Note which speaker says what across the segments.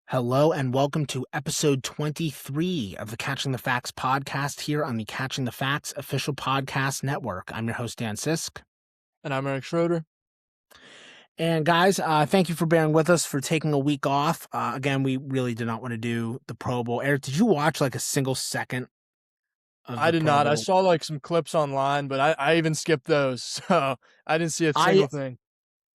Speaker 1: Hello and welcome to episode 23 of the Catching the Facts podcast here on the Catching the Facts official podcast network. I'm your host, Dan Sisk.
Speaker 2: And I'm Schroeder.
Speaker 1: And guys, thank you for bearing with us for taking a week off. Again, we really did not want to do the Pro Bowl. Eric, did you watch like a single second of
Speaker 2: I
Speaker 1: the
Speaker 2: did
Speaker 1: Pro
Speaker 2: not. I
Speaker 1: Bowl?
Speaker 2: saw like some clips online, but I even skipped those. So I didn't see a
Speaker 1: I
Speaker 2: single thing.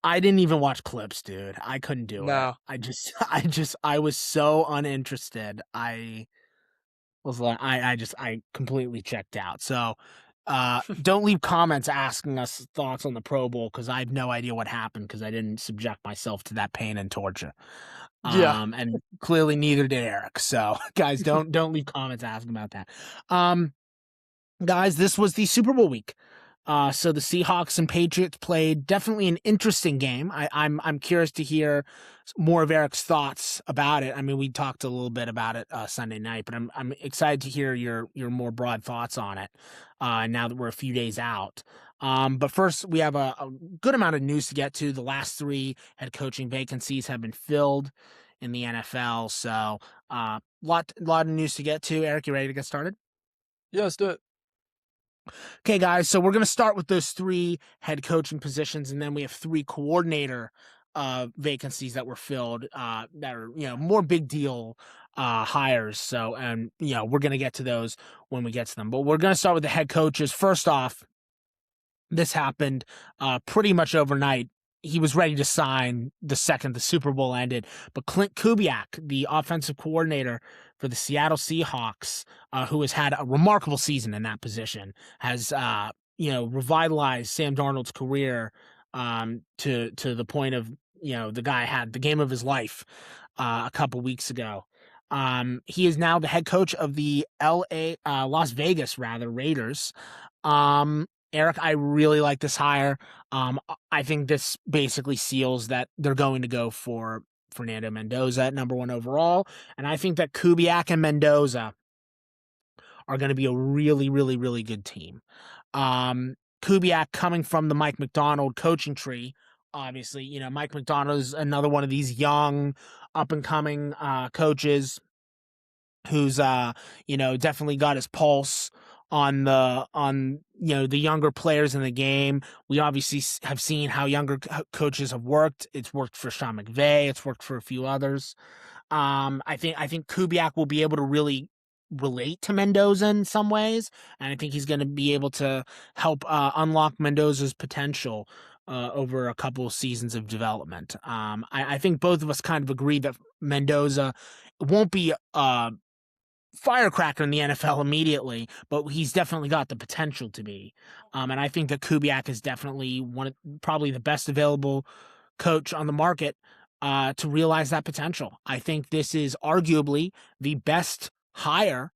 Speaker 1: I didn't even watch clips, dude. I couldn't do it.
Speaker 2: No.
Speaker 1: I was so uninterested. I completely checked out. So don't leave comments asking us thoughts on the Pro Bowl because I have no idea what happened because I didn't subject myself to that pain and torture.
Speaker 2: Yeah.
Speaker 1: And clearly neither did Eric. So guys, don't leave comments asking about that. Guys, this was the Super Bowl week. So the Seahawks and Patriots played definitely an interesting game. I'm curious to hear more of Eric's thoughts about it. I mean, we talked a little bit about it Sunday night, but I'm excited to hear your more broad thoughts on it. Now that we're a few days out. But first, we have a good amount of news to get to. The last three head coaching vacancies have been filled in the NFL. So lot of news to get to. Eric, you ready to get started?
Speaker 2: Yeah, let's do it.
Speaker 1: Okay, guys, so we're going to start with those three head coaching positions, and then we have three coordinator vacancies that were filled that are, more big deal hires. So, and, we're going to get to those when we get to them. But we're going to start with the head coaches. First off, this happened pretty much overnight. He was ready to sign the second the Super Bowl ended. But Clint Kubiak, the offensive coordinator for the Seattle Seahawks, who has had a remarkable season in that position, has revitalized Sam Darnold's career to the point of the guy had the game of his life a couple weeks ago. He is now the head coach of the Las Vegas Raiders. Eric, I really like this hire. I think this basically seals that they're going to go for Fernando Mendoza at number one overall. And I think that Kubiak and Mendoza are going to be a really, really, really good team. Kubiak coming from the Mike Macdonald coaching tree. Obviously, Mike Macdonald is another one of these young, up and coming coaches who's definitely got his pulse on the younger players in the game. We obviously have seen how younger coaches have worked. It's worked for Sean McVay. It's worked for a few others. I think Kubiak will be able to really relate to Mendoza in some ways, and I think he's going to be able to help unlock Mendoza's potential over a couple of seasons of development. I think both of us kind of agree that Mendoza won't be firecracker in the NFL immediately, but he's definitely got the potential to be. And I think that Kubiak is definitely probably the best available coach on the market to realize that potential. I think this is arguably the best head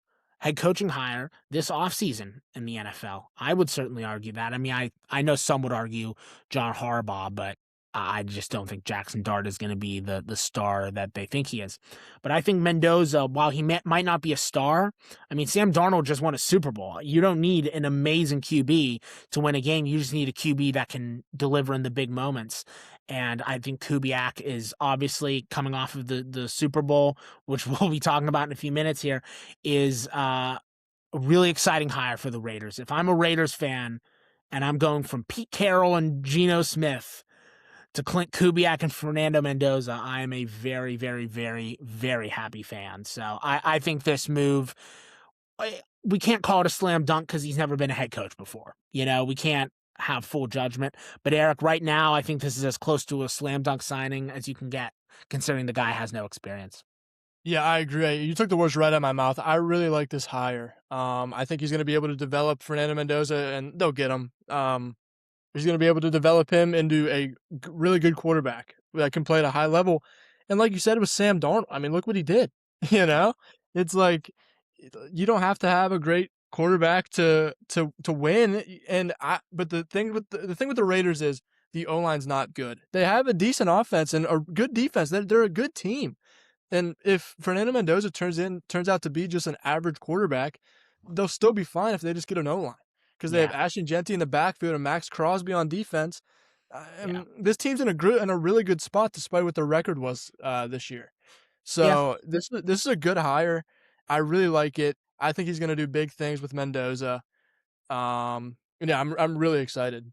Speaker 1: coaching hire this offseason in the NFL. I would certainly argue that. I mean, I know some would argue John Harbaugh, but I just don't think Jackson Dart is going to be the star that they think he is. But I think Mendoza, while he might not be a star, I mean, Sam Darnold just won a Super Bowl. You don't need an amazing QB to win a game. You just need a QB that can deliver in the big moments. And I think Kubiak is obviously coming off of the Super Bowl, which we'll be talking about in a few minutes here, is a really exciting hire for the Raiders. If I'm a Raiders fan and I'm going from Pete Carroll and Geno Smith to Clint Kubiak and Fernando Mendoza, I am a very, very, very, very happy fan. So I think this move, we can't call it a slam dunk because he's never been a head coach before. We can't have full judgment. But Eric, right now, I think this is as close to a slam dunk signing as you can get, considering the guy has no experience.
Speaker 2: Yeah, I agree. You took the words right out of my mouth. I really like this hire. I think he's going to be able to develop Fernando Mendoza, and they'll get him. He's going to be able to develop him into a really good quarterback that can play at a high level. And like you said, with Sam Darnold, I mean, look what he did. It's like you don't have to have a great quarterback to win. But the thing with the Raiders is the O-line's not good. They have a decent offense and a good defense. They're a good team. And if Fernando Mendoza turns out to be just an average quarterback, they'll still be fine if they just get an O-line. Because they have Ashton Genty in the backfield and Max Crosby on defense. This team's in a really good spot despite what their record was this year.
Speaker 1: Yeah.
Speaker 2: So this is a good hire. I really like it. I think he's gonna do big things with Mendoza. Yeah, I'm really excited.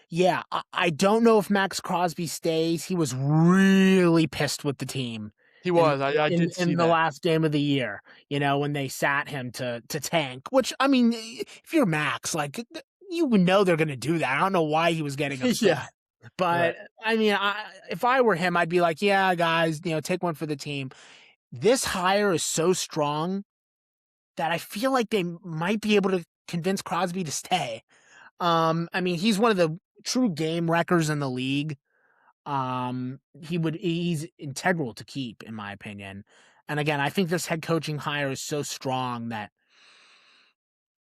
Speaker 1: Yeah, I don't know if Max Crosby stays. He was really pissed with the team
Speaker 2: He
Speaker 1: in
Speaker 2: was. I did see
Speaker 1: in the
Speaker 2: that.
Speaker 1: last game of the year, when they sat him to tank, which I mean, if you're Max, like you would know they're gonna do that. I don't know why he was getting upset.
Speaker 2: Yeah.
Speaker 1: But
Speaker 2: Right.
Speaker 1: I mean, if I were him, I'd be like, yeah, guys, take one for the team. This hire is so strong that I feel like they might be able to convince Crosby to stay. I mean, he's one of the true game wreckers in the league. He's integral to keep, in my opinion. And again, I think this head coaching hire is so strong that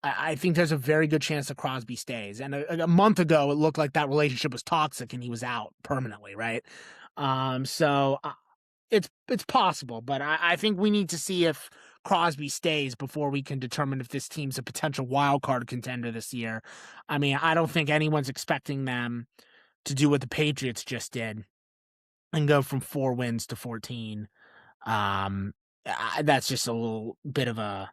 Speaker 1: I think there's a very good chance that Crosby stays. And a month ago, it looked like that relationship was toxic and he was out permanently, right? So it's possible, but I think we need to see if Crosby stays before we can determine if this team's a potential wild card contender this year. I mean, I don't think anyone's expecting them to do what the Patriots just did and go from 4 wins to 14. Um, that's just a little bit of a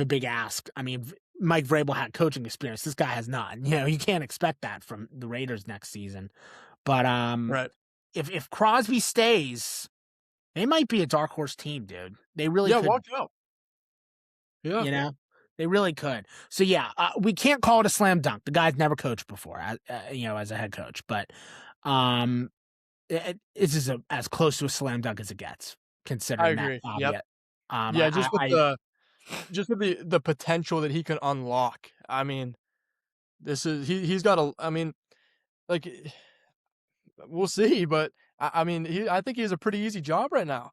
Speaker 1: big ask. I mean, Mike Vrabel had coaching experience. This guy has none. You can't expect that from the Raiders next season. But
Speaker 2: Right.
Speaker 1: if Crosby stays, they might be a dark horse team, dude. They really
Speaker 2: Yeah,
Speaker 1: could,
Speaker 2: watch out. Yeah.
Speaker 1: you know? They really could. So yeah, we can't call it a slam dunk. The guy's never coached before, as a head coach. But um, this is as close to a slam dunk as it gets,
Speaker 2: I
Speaker 1: considering that
Speaker 2: agree. Yep.
Speaker 1: caveat.
Speaker 2: Yeah, just with the potential that he can unlock. I mean, this is he's got a I mean, like, we'll see, but I mean, I think he has a pretty easy job right now.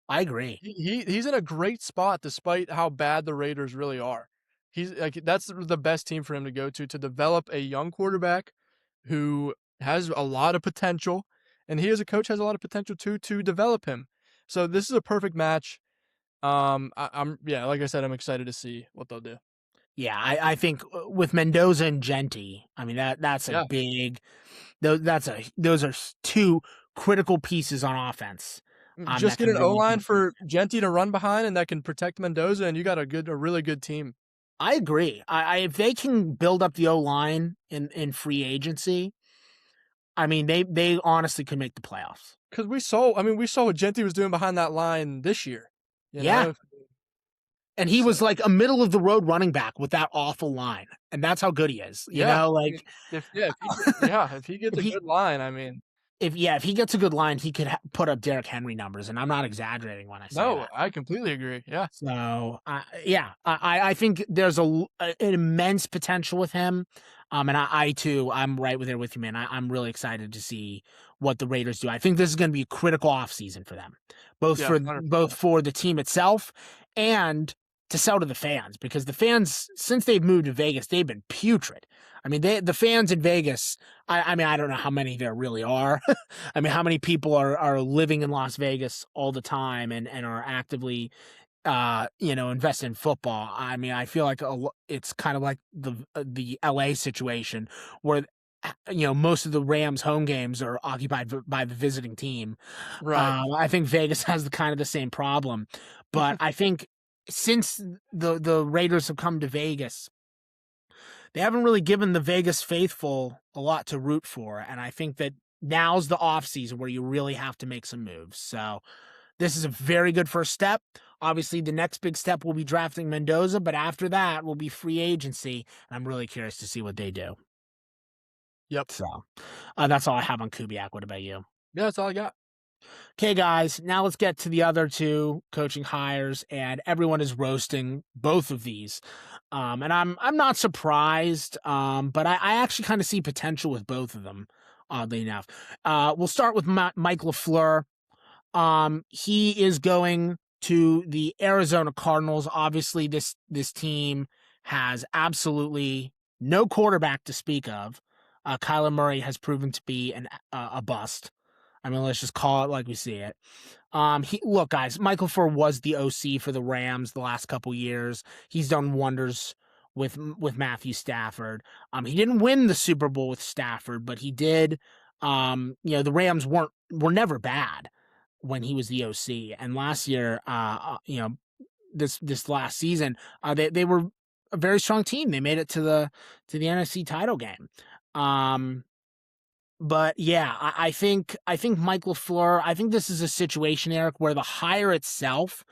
Speaker 1: I agree.
Speaker 2: He's in a great spot despite how bad the Raiders really are. He's like that's the best team for him to go to develop a young quarterback who has a lot of potential, and he as a coach has a lot of potential too to develop him. So this is a perfect match. I'm yeah, like I said, I'm excited to see what they'll do.
Speaker 1: Yeah, I think with Mendoza and Genti, I mean that's a
Speaker 2: Yeah,
Speaker 1: big. Those are two critical pieces on offense.
Speaker 2: just
Speaker 1: That
Speaker 2: get
Speaker 1: can
Speaker 2: an O
Speaker 1: really
Speaker 2: line
Speaker 1: beat you.
Speaker 2: for Genti to run behind, and that can protect Mendoza, and you got a really good team.
Speaker 1: I agree. If they can build up the O line in free agency, I mean they honestly could make the playoffs.
Speaker 2: Because we saw what Genti was doing behind that line this year. You
Speaker 1: Yeah,
Speaker 2: know,
Speaker 1: and he was
Speaker 2: so
Speaker 1: like a middle of the road running back with that awful line, and that's how good he is.
Speaker 2: yeah, I mean,
Speaker 1: Like
Speaker 2: if he gets
Speaker 1: if
Speaker 2: a
Speaker 1: he
Speaker 2: good line, I mean,
Speaker 1: if he gets a good line, he could put up Derrick Henry numbers, and I'm not exaggerating when I say
Speaker 2: no,
Speaker 1: that.
Speaker 2: I completely agree. Yeah,
Speaker 1: So, yeah, I think there's an immense potential with him. And I too, I'm right there with you, man. I'm really excited to see what the Raiders do. I think this is going to be a critical offseason for them,
Speaker 2: yeah, 100%.
Speaker 1: both for the team itself and to sell to the fans, because the fans, since they've moved to Vegas, they've been putrid. I mean, the fans in Vegas. I mean, I don't know how many there really are. I mean, how many people are living in Las Vegas all the time and are actively invest in football. I mean, I feel like it's kind of like the LA situation where most of the Rams home games are occupied by the visiting team.
Speaker 2: Right.
Speaker 1: I think Vegas has the kind of the same problem, but I think since the Raiders have come to Vegas, they haven't really given the Vegas faithful a lot to root for, and I think that now's the offseason where you really have to make some moves. So this is a very good first step. Obviously, the next big step will be drafting Mendoza, but after that will be free agency. And I'm really curious to see what they do.
Speaker 2: Yep.
Speaker 1: So that's all I have on Kubiak. What about you?
Speaker 2: Yeah, that's all I got.
Speaker 1: Okay, guys, now let's get to the other two coaching hires, and everyone is roasting both of these. And I'm not surprised, but I actually kind of see potential with both of them, oddly enough. We'll start with Mike LaFleur. He is going to the Arizona Cardinals. Obviously, this team has absolutely no quarterback to speak of. Kyler Murray has proven to be a bust. I mean, let's just call it like we see it. Look, guys, Michael Furr was the OC for the Rams the last couple years. He's done wonders with Matthew Stafford. He didn't win the Super Bowl with Stafford, but he did. The Rams were never bad. when he was the OC, and last year, this last season, they were a very strong team. They made it to the NFC title game. Um, but yeah, I think Mike LaFleur. I think this is a situation, Eric, where the hire itself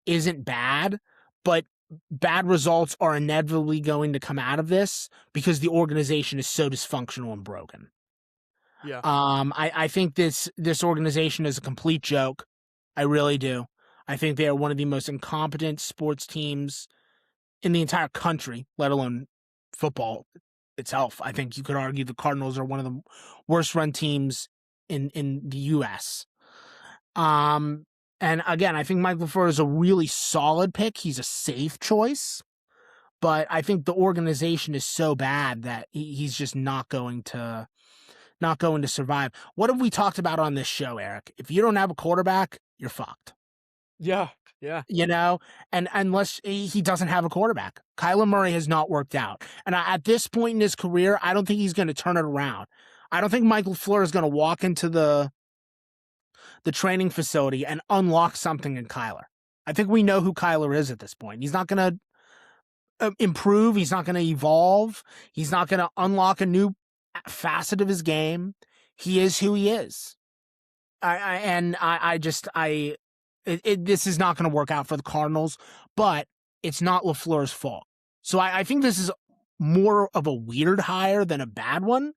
Speaker 1: isn't bad, but bad results are inevitably going to come out of this because the organization is so dysfunctional and broken.
Speaker 2: Yeah.
Speaker 1: I think this organization is a complete joke. I really do. I think they are one of the most incompetent sports teams in the entire country, let alone football itself. I think you could argue the Cardinals are one of the worst run teams in the US. Um and again, I think Mike LaFleur is a really solid pick. He's a safe choice, but I think the organization is so bad that he's just not going to survive. What have we talked about on this show, Eric? If you don't have a quarterback, you're fucked.
Speaker 2: Yeah. Yeah.
Speaker 1: You know, and unless he doesn't have a quarterback, Kyler Murray has not worked out. And at this point in his career, I don't think he's going to turn it around. I don't think Michael Fleur is going to walk into the training facility and unlock something in Kyler. I think we know who Kyler is at this point. He's not going to improve. He's not going to evolve. He's not going to unlock a new facet of his game. He is who he is. This is not going to work out for the Cardinals, but it's not LaFleur's fault. So I think this is more of a weird hire than a bad one.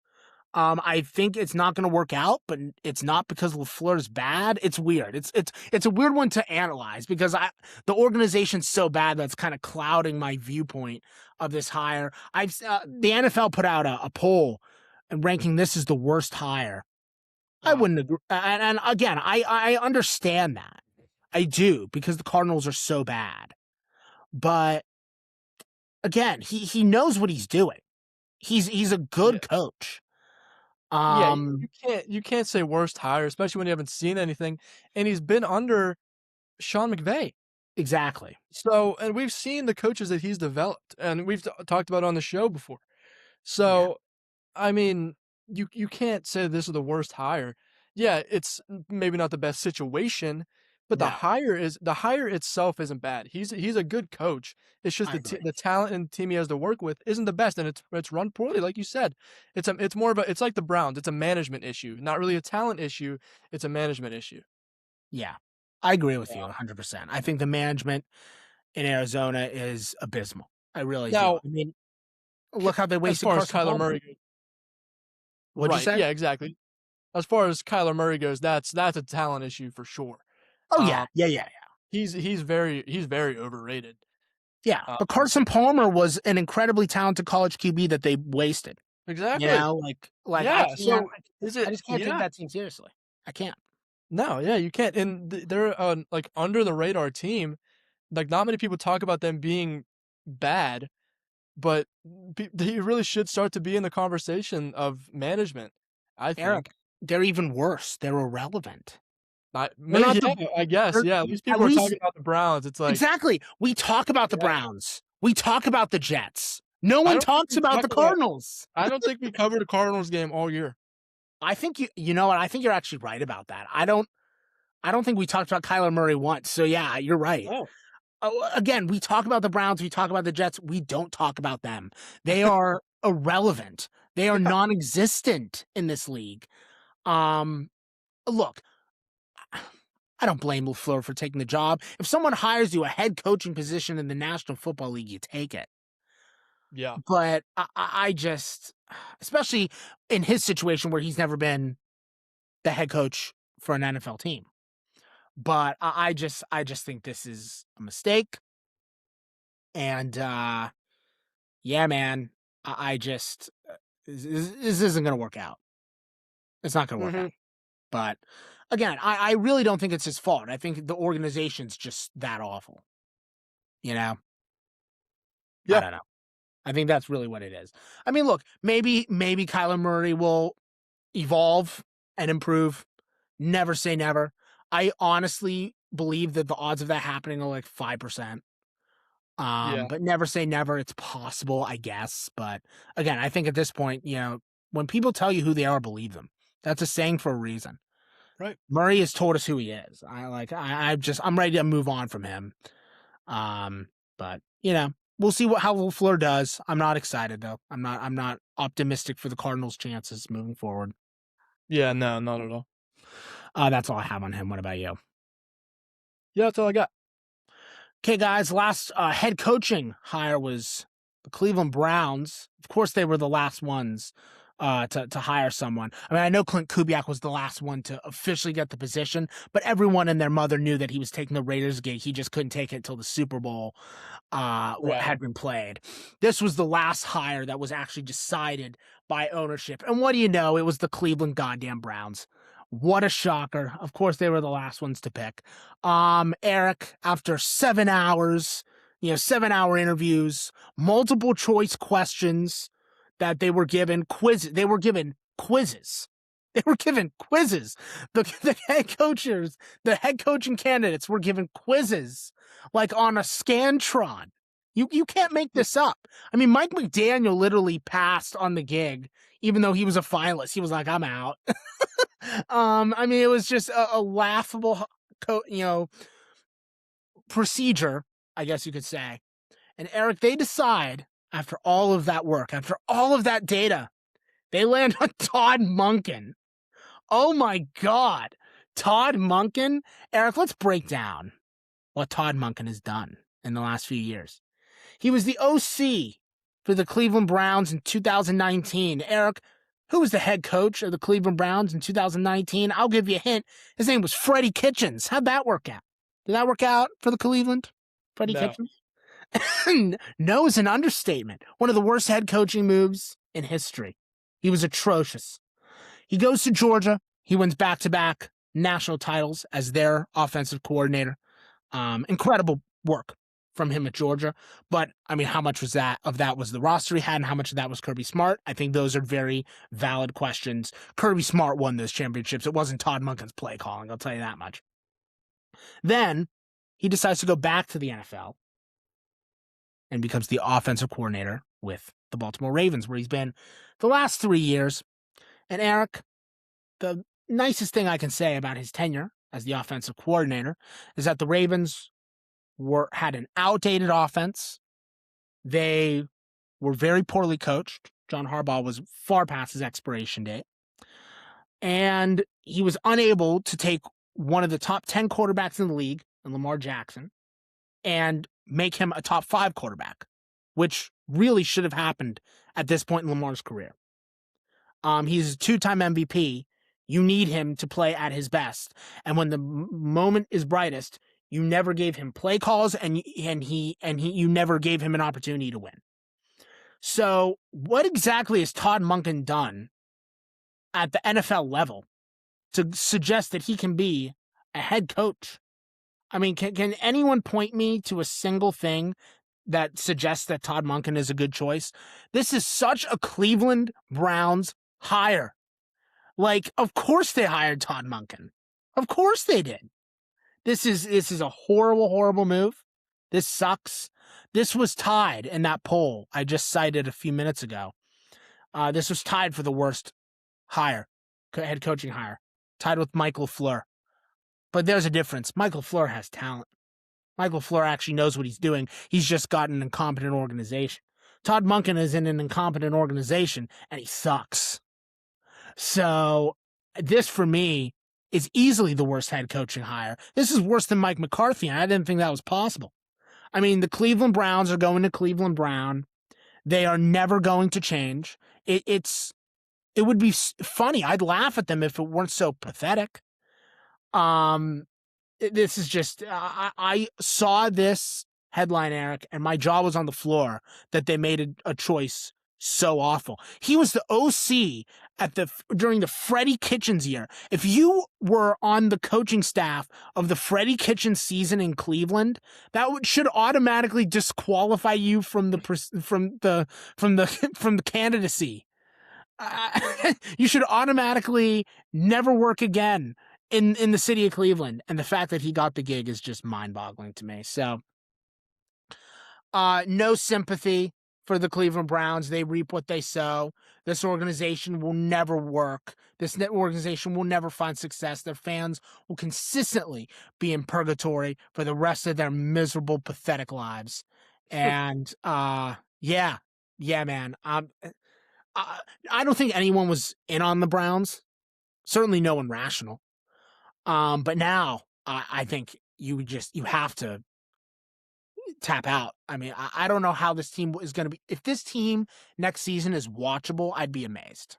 Speaker 1: I think it's not going to work out, but it's not because LaFleur's bad. It's weird. It's a weird one to analyze because the organization's so bad that's kind of clouding my viewpoint of this hire. The NFL put out a poll and ranking this as the worst hire. I
Speaker 2: Wow.
Speaker 1: wouldn't agree. And again, I understand that. I do because the Cardinals are so bad. But again, he knows what he's doing. He's a
Speaker 2: Yeah.
Speaker 1: good coach.
Speaker 2: Yeah,
Speaker 1: Um,
Speaker 2: you can't say worst hire, especially when you haven't seen anything, and he's been under Sean McVay.
Speaker 1: exactly.
Speaker 2: So, and we've seen the coaches that he's developed, and we've talked about it on the show before.
Speaker 1: Yeah,
Speaker 2: So, I mean, you can't say this is the worst hire. Yeah, it's maybe not the best situation, but
Speaker 1: no,
Speaker 2: the hire itself isn't bad. He's a good coach. It's just
Speaker 1: I agree.
Speaker 2: the talent and team he has to work with isn't the best, and it's run poorly, like you said. It's more of a it's like the Browns. It's a management issue, not really a talent issue. It's a management issue.
Speaker 1: Yeah, I agree with you 100%. I think the management in Arizona is abysmal. I really do.
Speaker 2: Now,
Speaker 1: I mean,
Speaker 2: K
Speaker 1: look how they
Speaker 2: as
Speaker 1: wasted
Speaker 2: far as
Speaker 1: Carson
Speaker 2: Kyler
Speaker 1: Palmer.
Speaker 2: Murray goes,
Speaker 1: What'd you
Speaker 2: right,
Speaker 1: say?
Speaker 2: yeah, exactly. As far as Kyler Murray goes, that's a talent issue for sure.
Speaker 1: Oh yeah,
Speaker 2: Um,
Speaker 1: yeah, yeah, yeah.
Speaker 2: he's very overrated.
Speaker 1: Yeah, but
Speaker 2: Um,
Speaker 1: Carson Palmer was an incredibly talented college QB that they wasted. You
Speaker 2: exactly.
Speaker 1: know, like
Speaker 2: Yeah, so is
Speaker 1: I
Speaker 2: it
Speaker 1: just can't take
Speaker 2: yeah.
Speaker 1: that team seriously. I can't.
Speaker 2: No, yeah, you can't, and they're like, under the radar team, like, not many people talk about them being bad, but they really should start to be in the conversation of management, I
Speaker 1: Eric,
Speaker 2: think.
Speaker 1: they're even worse. They're irrelevant.
Speaker 2: Not
Speaker 1: They're
Speaker 2: maybe
Speaker 1: not the
Speaker 2: yeah, I guess,
Speaker 1: they're
Speaker 2: yeah, at least
Speaker 1: at
Speaker 2: people are
Speaker 1: least
Speaker 2: talking about the Browns, it's like,
Speaker 1: exactly. We talk about the
Speaker 2: yeah,
Speaker 1: Browns. We talk about the Jets. No
Speaker 2: I
Speaker 1: one
Speaker 2: don't think
Speaker 1: talks
Speaker 2: we
Speaker 1: about the
Speaker 2: talked about
Speaker 1: Cardinals.
Speaker 2: I don't think we covered a Cardinals game all year.
Speaker 1: I think you know what? I think you're actually right about that. I don't think we talked about Kyler Murray once. So yeah, you're right.
Speaker 2: Oh.
Speaker 1: Again, we talk about the Browns, we talk about the Jets, we don't talk about them. They are irrelevant. They are
Speaker 2: Yeah,
Speaker 1: non-existent in this league. Um, Look, I don't blame LaFleur for taking the job. If someone hires you a head coaching position in the National Football League, you take it.
Speaker 2: yeah,
Speaker 1: But I just, especially in his situation where he's never been the head coach for an NFL team. But I just think this is a mistake. And yeah, man, I just this isn't gonna work out. It's not gonna work out.
Speaker 2: mhm,
Speaker 1: But again, I really don't think it's his fault. I think the organization's just that awful. You know, I
Speaker 2: yeah,
Speaker 1: don't know. I think that's really what it is. I mean, look, maybe Kyler Murray will evolve and improve. Never say never. I honestly believe that the odds of that happening are like 5%.
Speaker 2: yeah,
Speaker 1: But never say never. It's possible, I guess. But again, I think at this point, when people tell you who they are, believe them. That's a saying for a reason.
Speaker 2: Right.
Speaker 1: Murray has told us who he is. I'm ready to move on from him. But we'll see how LaFleur does. I'm not excited though. I'm not optimistic for the Cardinals' chances moving forward.
Speaker 2: Yeah, no, not at all.
Speaker 1: That's all I have on him. What about you?
Speaker 2: Yeah, that's all I got.
Speaker 1: Okay, guys, last head coaching hire was the Cleveland Browns. Of course, they were the last ones to hire someone. I mean, I know Clint Kubiak was the last one to officially get the position, but everyone and their mother knew that he was taking the Raiders gig. He just couldn't take it until the Super Bowl
Speaker 2: Right.
Speaker 1: had been played. This was the last hire that was actually decided by ownership. And what do you know? It was the Cleveland goddamn Browns. What a shocker. Of course, they were the last ones to pick. Eric, after 7 hours, 7-hour interviews, multiple choice questions that they were given, quizzes. They were given quizzes. They were given quizzes. The head coaching candidates were given quizzes like on a Scantron. You can't make this up. I mean, Mike McDaniel literally passed on the gig, even though he was a finalist. He was like, I'm out. I mean, it was just a laughable, procedure, I guess you could say. And Eric, they decide after all of that work, after all of that data, they land on Todd Monken. Oh my God. Todd Monken? Eric, let's break down what Todd Monken has done in the last few years. He was the OC for the Cleveland Browns in 2019. Eric, who was the head coach of the Cleveland Browns in 2019? I'll give you a hint. His name was Freddie Kitchens. How'd that work out? Did that work out for the Cleveland? Freddie
Speaker 2: No.
Speaker 1: Kitchens? No is an understatement. One of the worst head coaching moves in history. He was atrocious. He goes to Georgia. He wins back-to-back national titles as their offensive coordinator. Incredible work from him at Georgia. But, I mean, how much was that was the roster he had and how much of that was Kirby Smart? I think those are very valid questions. Kirby Smart won those championships. It wasn't Todd Monken's play calling, I'll tell you that much. Then he decides to go back to the NFL and becomes the offensive coordinator with the Baltimore Ravens, where he's been the last 3 years. And Eric, the nicest thing I can say about his tenure as the offensive coordinator is that the Ravens had an outdated offense. They were very poorly coached. John Harbaugh was far past his expiration date. And he was unable to take one of the top 10 quarterbacks in the league, and Lamar Jackson, and make him a top 5 quarterback, which really should have happened at this point in Lamar's career. He's a 2-time MVP. You need him to play at his best. And when the moment is brightest, you never gave him play calls and you never gave him an opportunity to win. So what exactly has Todd Monken done at the NFL level to suggest that he can be a head coach? I mean, can anyone point me to a single thing that suggests that Todd Monken is a good choice? This is such a Cleveland Browns hire. Like, of course they hired Todd Monken. Of course they did. This is a horrible, horrible move. This sucks. This was tied in that poll I just cited a few minutes ago. This was tied for the worst head coaching hire, tied with Mike LaFleur. But there's a difference. Mike LaFleur has talent. Mike LaFleur actually knows what he's doing. He's just got an incompetent organization. Todd Monken is in an incompetent organization, and he sucks. So this, for me, is easily the worst head coaching hire. This is worse than Mike McCarthy, and I didn't think that was possible. I mean, the Cleveland Browns are going to Cleveland Brown. They are never going to change. It would be funny. I'd laugh at them if it weren't so pathetic. This is just, I saw this headline, Eric, and my jaw was on the floor that they made a choice so awful. He was the OC during the Freddie Kitchens year. If you were on the coaching staff of the Freddie Kitchens season in Cleveland, that should automatically disqualify you from the candidacy. You should automatically never work again in the city of Cleveland. And the fact that he got the gig is just mind-boggling to me. So, no sympathy for the Cleveland Browns. They reap what they sow. This organization will never work. This organization will never find success. Their fans will consistently be in purgatory for the rest of their miserable, pathetic lives. And yeah, yeah, man. I, I don't think anyone was in on the Browns. Certainly, no one rational. But now I think you have to tap out. I mean, I don't know how this team is going to be. If this team next season is watchable, I'd be amazed.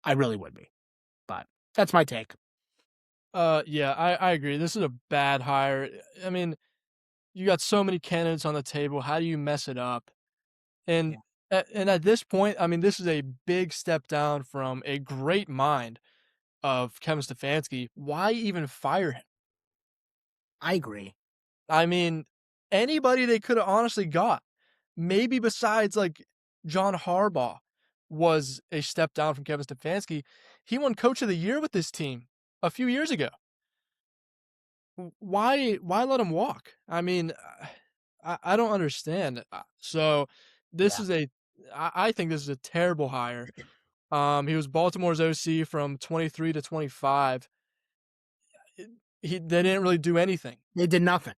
Speaker 1: I really would be. But that's my take.
Speaker 2: Yeah, I agree. This is a bad hire. I mean, you got so many candidates on the table. How do you mess it up?
Speaker 1: Yeah,
Speaker 2: And at this point, I mean, this is a big step down from a great mind of Kevin Stefanski. Why even fire him?
Speaker 1: I agree.
Speaker 2: I mean, anybody they could have honestly got, maybe besides like John Harbaugh, was a step down from Kevin Stefanski. He won Coach of the Year with this team a few years ago. Why let him walk? I mean, I don't understand. So this
Speaker 1: Yeah,
Speaker 2: is I think this is a terrible hire. He was Baltimore's OC from 23 to 25. They didn't really do anything.
Speaker 1: they did nothing.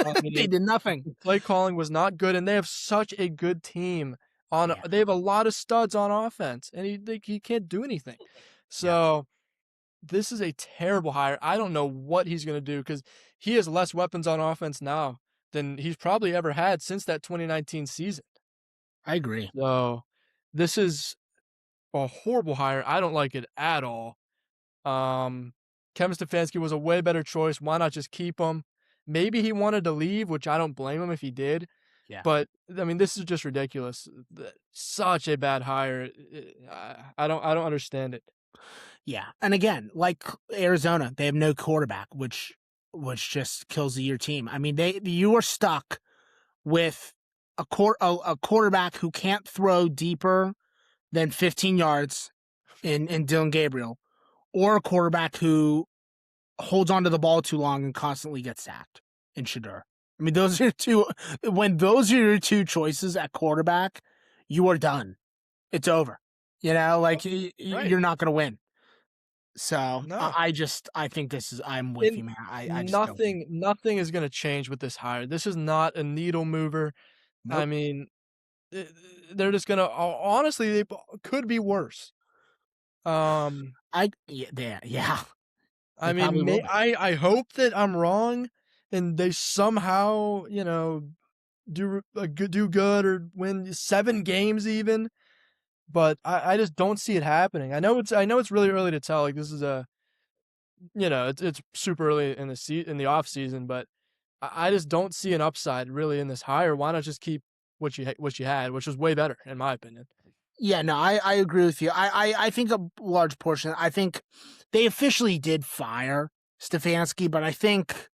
Speaker 2: I
Speaker 1: They
Speaker 2: mean,
Speaker 1: did nothing.
Speaker 2: the play calling was not good, and they have such a good team
Speaker 1: Yeah,
Speaker 2: they have a lot of studs on offense, and he can't do anything.
Speaker 1: yeah,
Speaker 2: So this is a terrible hire. I don't know what he's gonna do because he has less weapons on offense now than he's probably ever had since that 2019 season.
Speaker 1: I agree.
Speaker 2: So this is a horrible hire. I don't like it at all. Um, Kevin Stefanski was a way better choice. Why not just keep him? Maybe he wanted to leave, which I don't blame him if he did.
Speaker 1: Yeah,
Speaker 2: But I mean, this is just ridiculous. Such a bad hire. I don't understand it.
Speaker 1: yeah. And again, like Arizona, they have no quarterback, which just kills your team. I mean, you are stuck with a quarterback who can't throw deeper than 15 yards in Dylan Gabriel, or a quarterback who holds onto the ball too long and constantly gets sacked in Schroeder. I mean, those are two. When those are your two choices at quarterback, you are done. It's over. You know, like
Speaker 2: Right.
Speaker 1: you're not going to win. So
Speaker 2: No.
Speaker 1: I think this is. I'm with
Speaker 2: And
Speaker 1: you, man. I just don't think.
Speaker 2: nothing is going to change with this hire. This is not a needle mover. I
Speaker 1: Nope.
Speaker 2: mean, eh, they're just going to honestly they could be worse. Um
Speaker 1: Yeah.
Speaker 2: I
Speaker 1: They probably
Speaker 2: mean,
Speaker 1: will be.
Speaker 2: I hope that I'm wrong and they somehow, do good or win 7 games even, but I just don't see it happening. I know it's really early to tell. Like this is it's super early in in the off season, but I just don't see an upside really in this hire. Why not just keep what you had, which was way better in my opinion.
Speaker 1: Yeah, no, I agree with you. I think a large portion. I think they officially did fire Stefanski, but I think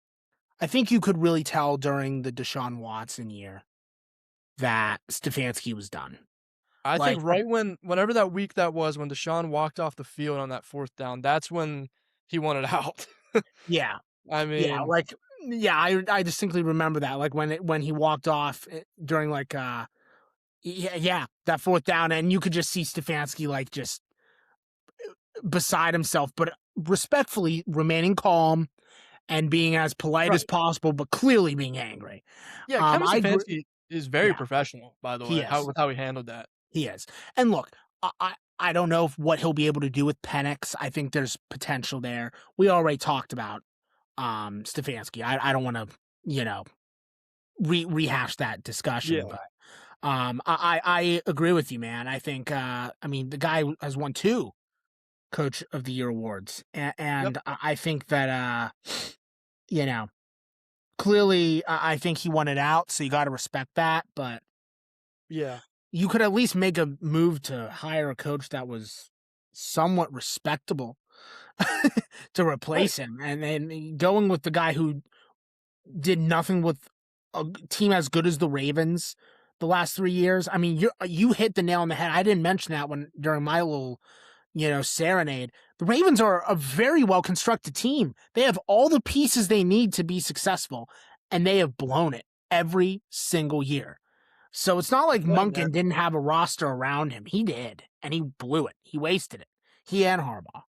Speaker 1: you could really tell during the Deshaun Watson year that Stefanski was done.
Speaker 2: I
Speaker 1: Like,
Speaker 2: think whenever that week that was when Deshaun walked off the field on that 4th down, that's when he wanted out.
Speaker 1: yeah,
Speaker 2: I
Speaker 1: yeah,
Speaker 2: mean,
Speaker 1: like, yeah, I distinctly remember that. Like when he walked off during yeah, that fourth down, and you could just see Stefanski like just beside himself, but respectfully remaining calm and being as polite as
Speaker 2: right.
Speaker 1: possible, but clearly being angry.
Speaker 2: Yeah, Kevin
Speaker 1: I agree.
Speaker 2: Stefanski is very
Speaker 1: Yeah,
Speaker 2: professional, by the
Speaker 1: he
Speaker 2: way,
Speaker 1: is.
Speaker 2: how he handled that.
Speaker 1: He is. And look, I don't know what he'll be able to do with Penix. I think there's potential there. We already talked about Stefanski. I don't want to, you know, rehash that discussion,
Speaker 2: Yeah.
Speaker 1: but I agree with you, man. I think I mean the guy has won 2 Coach of the Year awards,
Speaker 2: Yep.
Speaker 1: and I think that you know clearly I think he won it out, so you got to respect that. But
Speaker 2: Yeah.
Speaker 1: you could at least make a move to hire a coach that was somewhat respectable to
Speaker 2: Right.
Speaker 1: replace him, and then going with the guy who did nothing with a team as good as the Ravens the last 3 years. I mean, you hit the nail on the head. I didn't mention that when during my little serenade. The Ravens are a very well constructed team. They have all the pieces they need to be successful, and they have blown it every single year. So it's not like
Speaker 2: Blame
Speaker 1: Monken
Speaker 2: there.
Speaker 1: didn't have a roster around him. He did, and he blew it. He wasted it. He and Harbaugh.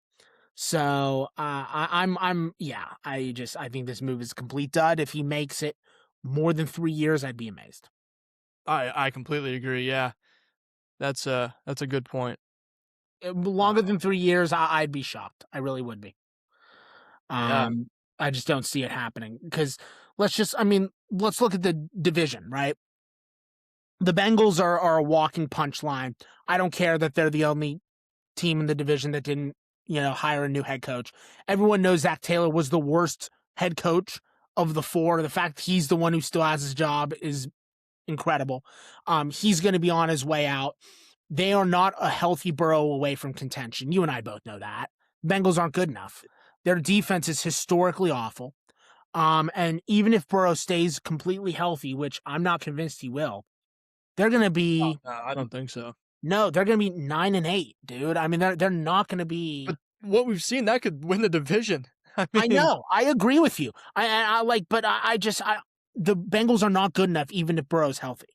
Speaker 1: So yeah. I think this move is a complete dud. If he makes it more than 3 years, I'd be amazed.
Speaker 2: I completely agree. Yeah, that's a good point.
Speaker 1: Longer
Speaker 2: Uh,
Speaker 1: than 3 years, I'd be shocked. I really would be.
Speaker 2: yeah,
Speaker 1: Um, I just don't see it happening because let's look at the division, right? The Bengals are a walking punchline. I don't care that they're the only team in the division that didn't, hire a new head coach. Everyone knows Zach Taylor was the worst head coach of the four. The fact he's the one who still has his job is incredible. He's going to be on his way out. They are not a healthy Burrow away from contention. You and I both know that. Bengals aren't good enough. Their defense is historically awful. And even if Burrow stays completely healthy, which I'm not convinced he will, they're going to be
Speaker 2: no, I don't think so.
Speaker 1: no, they're going to be 9-8, dude. I mean, they're not going to be.
Speaker 2: But what we've seen, that could win the division. I
Speaker 1: I
Speaker 2: mean,
Speaker 1: know. I agree with you. I like, but the Bengals are not good enough, even if Burrow's healthy.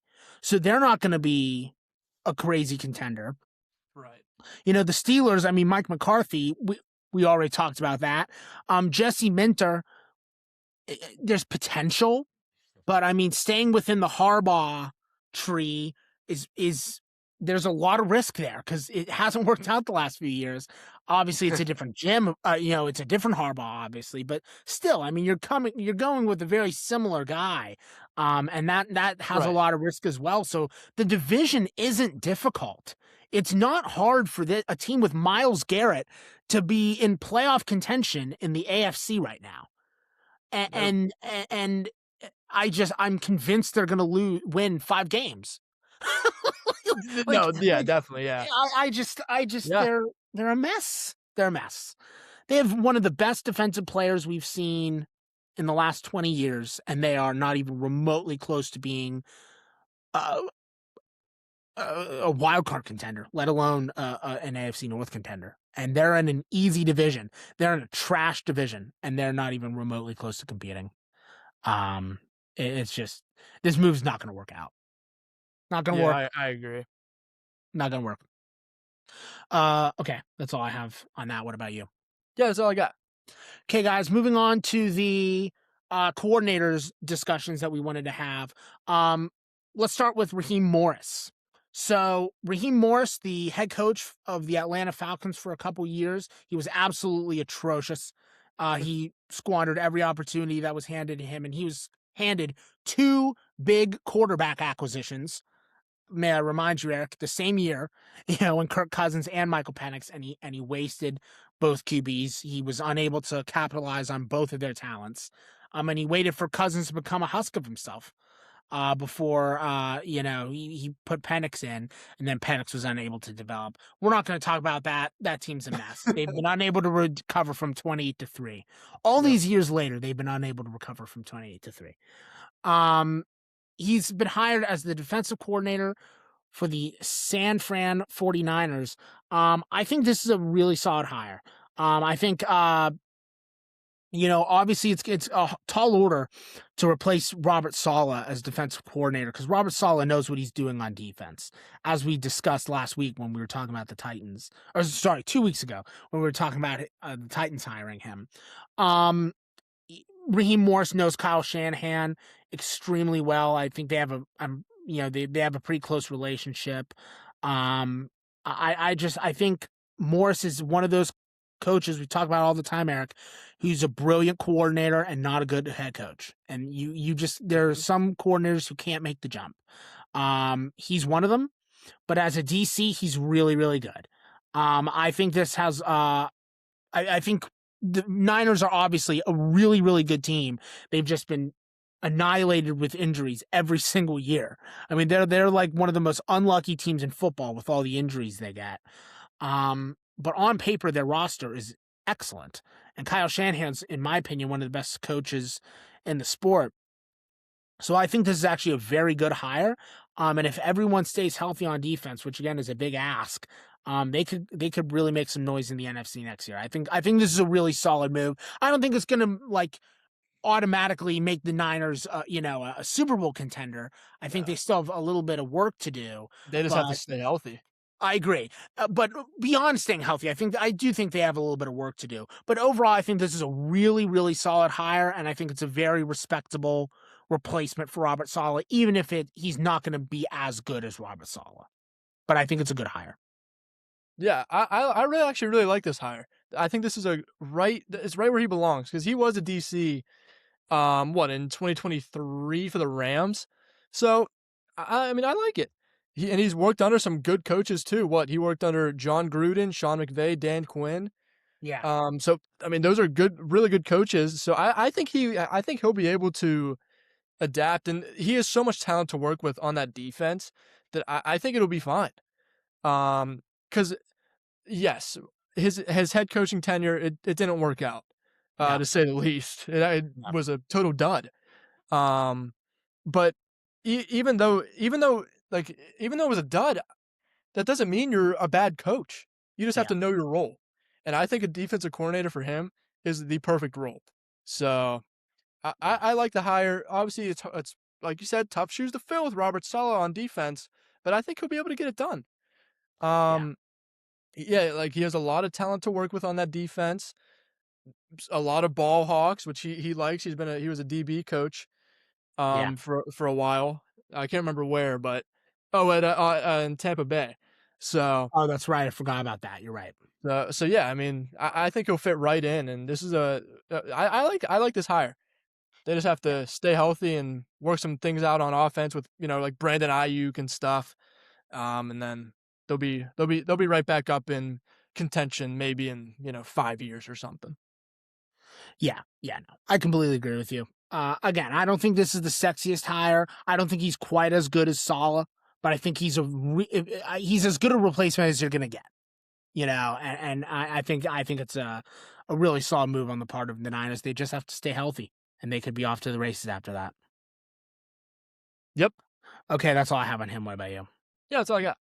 Speaker 1: So they're not going to be a crazy contender.
Speaker 2: right.
Speaker 1: The Steelers, I mean, Mike McCarthy, we already talked about that. Jesse Minter, there's potential, but I mean, staying within the Harbaugh tree is there's a lot of risk there because it hasn't worked out the last few years. Obviously, it's a different gym. It's a different Harbaugh, obviously, but still, I mean, you're going with a very similar guy, and that has a
Speaker 2: Right.
Speaker 1: lot of risk as well. So the division isn't difficult. It's not hard for a team with Myles Garrett to be in playoff contention in the AFC right now,
Speaker 2: Nope.
Speaker 1: and I'm convinced they're going to win 5 games. like,
Speaker 2: No, yeah,
Speaker 1: like
Speaker 2: definitely, yeah.
Speaker 1: I just
Speaker 2: Yeah.
Speaker 1: they're a mess. They're a mess. They have one of the best defensive players we've seen in the last 20 years, and they are not even remotely close to being uh, a wild card contender, let alone an AFC North contender. And they're in an easy division. They're in a trash division, and they're not even remotely close to competing. It's just this move's not going to work out. Not going to
Speaker 2: Yeah,
Speaker 1: work.
Speaker 2: I agree.
Speaker 1: Not going to work. Okay, that's all I have on that. What about you?
Speaker 2: Yeah, that's all I got.
Speaker 1: Okay, guys, moving on to the coordinators discussions that we wanted to have. Let's start with Raheem Morris. So Raheem Morris, the head coach of the Atlanta Falcons for a couple years, he was absolutely atrocious. He squandered every opportunity that was handed to him, and he was handed two big quarterback acquisitions. May I remind you, Eric, the same year, when Kirk Cousins and Michael Penix, and he wasted both QBs. He was unable to capitalize on both of their talents. And he waited for Cousins to become a husk of himself before he put Penix in, and then Penix was unable to develop. We're not going to talk about that. That team's a mess. They've been unable to recover from 28-3. All
Speaker 2: Yep.
Speaker 1: these years later, they've been unable to recover from 28-3. Um, he's been hired as the defensive coordinator for the San Fran 49ers. I think this is a really solid hire. I think obviously it's a tall order to replace Robert Saleh as defensive coordinator because Robert Saleh knows what he's doing on defense, as we discussed last week when we were talking about the Titans, or sorry, 2 weeks ago when we were talking about the Titans hiring him. Raheem Morris knows Kyle Shanahan extremely well. I think they have they have a pretty close relationship. I think Morris is one of those coaches we talk about all the time, Eric, who's a brilliant coordinator and not a good head coach. And there are
Speaker 2: Mhm.
Speaker 1: some coordinators who can't make the jump. He's one of them, but as a DC, he's really, really good. I think this has I think the Niners are obviously a really, really good team. They've just been annihilated with injuries every single year. I mean, they're like one of the most unlucky teams in football with all the injuries they get. But on paper, their roster is excellent, and Kyle Shanahan's, in my opinion, one of the best coaches in the sport. So I think this is actually a very good hire. And if everyone stays healthy on defense, which again is a big ask, they could really make some noise in the NFC next year. I think this is a really solid move. I don't think it's gonna automatically make the Niners, a Super Bowl contender. I think
Speaker 2: No,
Speaker 1: they still have a little bit of work to do,
Speaker 2: they just have to
Speaker 1: but
Speaker 2: stay healthy.
Speaker 1: I agree. But beyond staying healthy, I do think they have a little bit of work to do. But overall, I think this is a really, really solid hire, and I think it's a very respectable replacement for Robert Saleh, even if he's not going to be as good as Robert Saleh. But I think it's a good hire.
Speaker 2: Yeah, I really actually really like this hire. I think this is it's right where he belongs because he was a DC, in 2023 for the Rams. So I mean I like it. He's worked under some good coaches too. He worked under John Gruden, Sean McVay, Dan Quinn.
Speaker 1: Yeah,
Speaker 2: So I mean those are really good coaches. So I think he'll be able to adapt, and he has so much talent to work with on that defense that I think it'll be fine. Because yes, his head coaching tenure it didn't work out,
Speaker 1: no,
Speaker 2: to say the least. It
Speaker 1: no,
Speaker 2: was a total dud. Um, but even though it was a dud, that doesn't mean you're a bad coach. You just have
Speaker 1: yeah,
Speaker 2: to know your role, and I think a defensive coordinator for him is the perfect role. So I like the hire. Obviously, it's like you said, tough shoes to fill with Robert Saleh on defense, but I think he'll be able to get it done.
Speaker 1: yeah,
Speaker 2: Um, yeah, like he has a lot of talent to work with on that defense. A lot of ball hawks, which he likes. He was a DB coach
Speaker 1: yeah.
Speaker 2: for a while. I can't remember where, but at in Tampa Bay. So
Speaker 1: Oh, that's right. I forgot about that. You're right.
Speaker 2: so yeah, I mean, I think he'll fit right in, and this is I like this hire. They just have
Speaker 1: Yeah.
Speaker 2: to stay healthy and work some things out on offense with like Brandon Ayuk and stuff. And then they'll be right back up in contention maybe in 5 years or something.
Speaker 1: Yeah, yeah, no, I completely agree with you. Again, I don't think this is the sexiest hire. I don't think he's quite as good as Sala, but I think he's as good a replacement as you're gonna get. And I think it's a really solid move on the part of the Niners. They just have to stay healthy, and they could be off to the races after that.
Speaker 2: Yep.
Speaker 1: Okay, that's all I have on him. What about you?
Speaker 2: Yeah, that's all I got.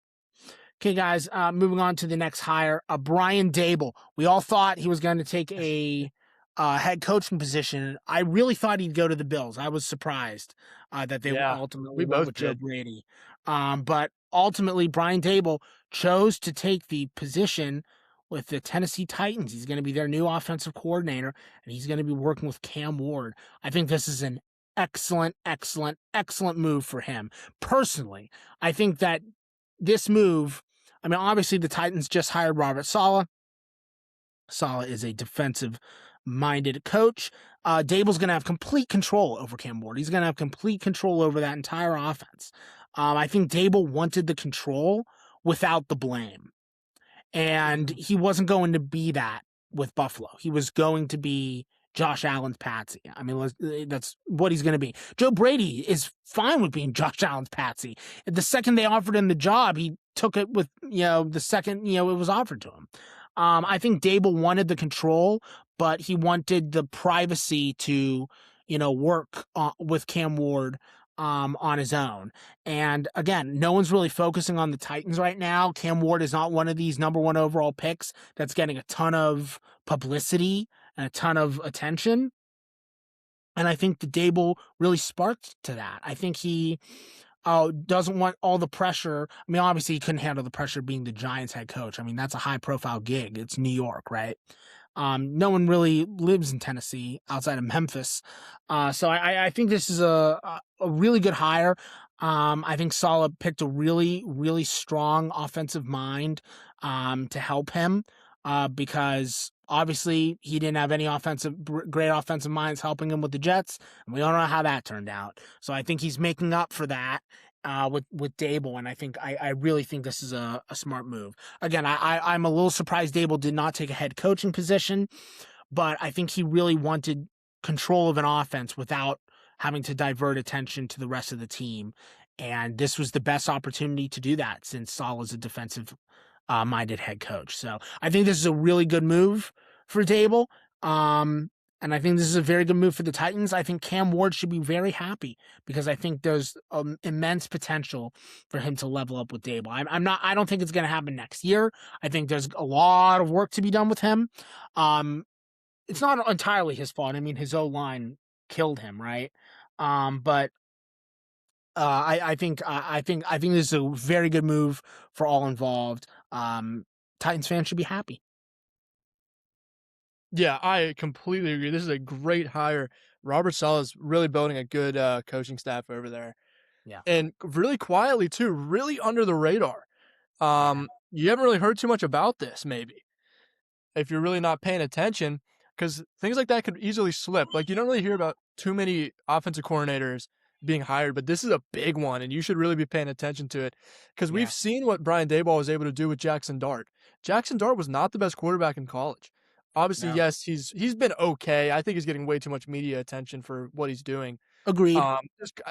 Speaker 1: Okay, guys, moving on to the next hire, Brian Dable. We all thought he was going to take a head coaching position. I really thought he'd go to the Bills. I was surprised that they
Speaker 2: Yeah,
Speaker 1: ultimately
Speaker 2: we
Speaker 1: went
Speaker 2: both
Speaker 1: with Joe
Speaker 2: did.
Speaker 1: Brady. But ultimately, Brian Dable chose to take the position with the Tennessee Titans. He's going to be their new offensive coordinator, and he's going to be working with Cam Ward. I think this is an excellent, excellent, excellent move for him. Personally, I think that this move, I mean, obviously the Titans just hired Robert Saleh. Saleh is a defensive minded coach. Dable's going to have complete control over Cam Ward. He's going to have complete control over that entire offense. I think Dable wanted the control without the blame. And
Speaker 2: Mhm.
Speaker 1: he wasn't going to be that with Buffalo. He was going to be Josh Allen's patsy. I mean, that's what he's going to be. Joe Brady is fine with being Josh Allen's patsy. The second they offered him the job, he took it with, the second, it was offered to him. I think Dable wanted the control, but he wanted the privacy to, work with Cam Ward on his own. And again, no one's really focusing on the Titans right now. Cam Ward is not one of these number one overall picks that's getting a ton of publicity and a ton of attention. And I think the Dable really sparked to that. I think he doesn't want all the pressure. I mean, obviously, he couldn't handle the pressure being the Giants head coach. I mean, that's a high profile gig. It's New York, right? No one really lives in Tennessee outside of Memphis. So I think this is a really good hire. I think Saleh picked a really, really strong offensive mind to help him because obviously he didn't have any great offensive minds helping him with the Jets. And we don't know how that turned out. So I think he's making up for that with Dable. And I really think this is a smart move. Again, I'm a little surprised Dable did not take a head coaching position, but I think he really wanted control of an offense without having to divert attention to the rest of the team. And this was the best opportunity to do that since Saul is a defensive minded head coach. So I think this is a really good move for Dable. And I think this is a very good move for the Titans. I think Cam Ward should be very happy because I think there's immense potential for him to level up with Dable. I don't think it's going to happen next year. I think there's a lot of work to be done with him. It's not entirely his fault. I mean, his O line killed him, right? But I think this is a very good move for all involved. Titans fans should be happy.
Speaker 2: Yeah, I completely agree. This is a great hire. Robert Saleh's really building a good, coaching staff over there,
Speaker 1: Yeah,
Speaker 2: and really quietly too, really under the radar.
Speaker 1: yeah,
Speaker 2: You haven't really heard too much about this maybe, if you're really not paying attention, because things like that could easily slip. Like, you don't really hear about too many offensive coordinators being hired, but this is a big one, and you should really be paying attention to it, because
Speaker 1: yeah.
Speaker 2: we've seen what Brian Daboll was able to do with Jackson Dart. Jackson Dart was not the best quarterback in college. Obviously,
Speaker 1: No,
Speaker 2: yes, he's been okay. I think he's getting way too much media attention for what he's doing,
Speaker 1: agreed.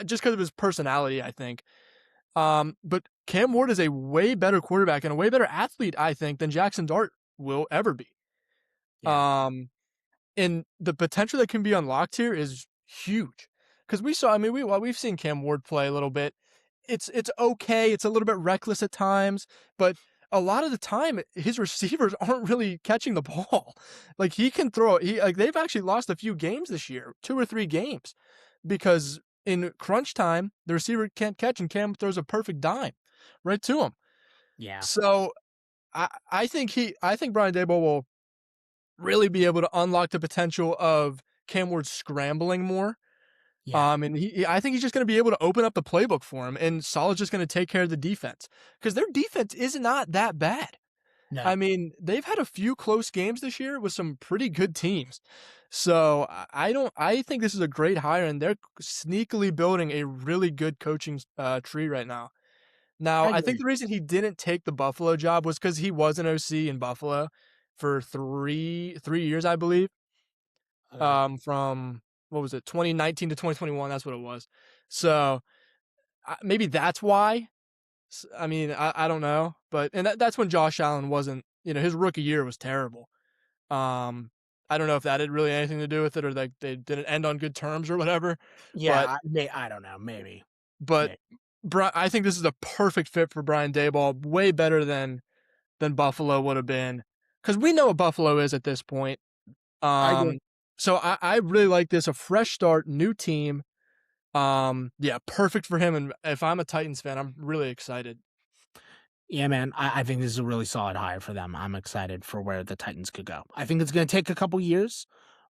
Speaker 2: just because of his personality, I think. But Cam Ward is a way better quarterback and a way better athlete, I think, than Jackson Dart will ever be.
Speaker 1: Yeah,
Speaker 2: Um, and the potential that can be unlocked here is huge. Because we saw, I mean, we've seen Cam Ward play a little bit. It's okay. It's a little bit reckless at times, but a lot of the time, his receivers aren't really catching the ball. Like, he can throw. He like they've actually lost a few games this year, 2 or 3 games, because in crunch time, the receiver can't catch, and Cam throws a perfect dime right to him.
Speaker 1: yeah,
Speaker 2: So I think Brian Daboll will really be able to unlock the potential of Cam Ward scrambling more.
Speaker 1: yeah.
Speaker 2: And I think he's just going to be able to open up the playbook for him, and Saleh's just going to take care of the defense, because their defense is not that bad. I
Speaker 1: No,
Speaker 2: mean, they've had a few close games this year with some pretty good teams. So I don't. I think this is a great hire, and they're sneakily building a really good coaching tree right now. Now,
Speaker 1: I
Speaker 2: I think
Speaker 1: agree.
Speaker 2: the reason he didn't take the Buffalo job was because he was an OC in Buffalo for three years, I believe.
Speaker 1: Okay.
Speaker 2: From what was it, 2019 to 2021? That's what it was. So maybe that's why. I mean, I don't know, but that's when Josh Allen wasn't. His rookie year was terrible. Um, I don't know if that had really anything to do with it, or like they didn't end on good terms or whatever. But
Speaker 1: I don't know. Maybe.
Speaker 2: but
Speaker 1: Maybe.
Speaker 2: I think this is a perfect fit for Brian Daboll, way better than Buffalo would have been, because we know what Buffalo is at this point.
Speaker 1: I agree.
Speaker 2: So I really like this, a fresh start, new team. Yeah, perfect for him. And if I'm a Titans fan, I'm really excited.
Speaker 1: Yeah, man. I think this is a really solid hire for them. I'm excited for where the Titans could go. I think it's going to take a couple years,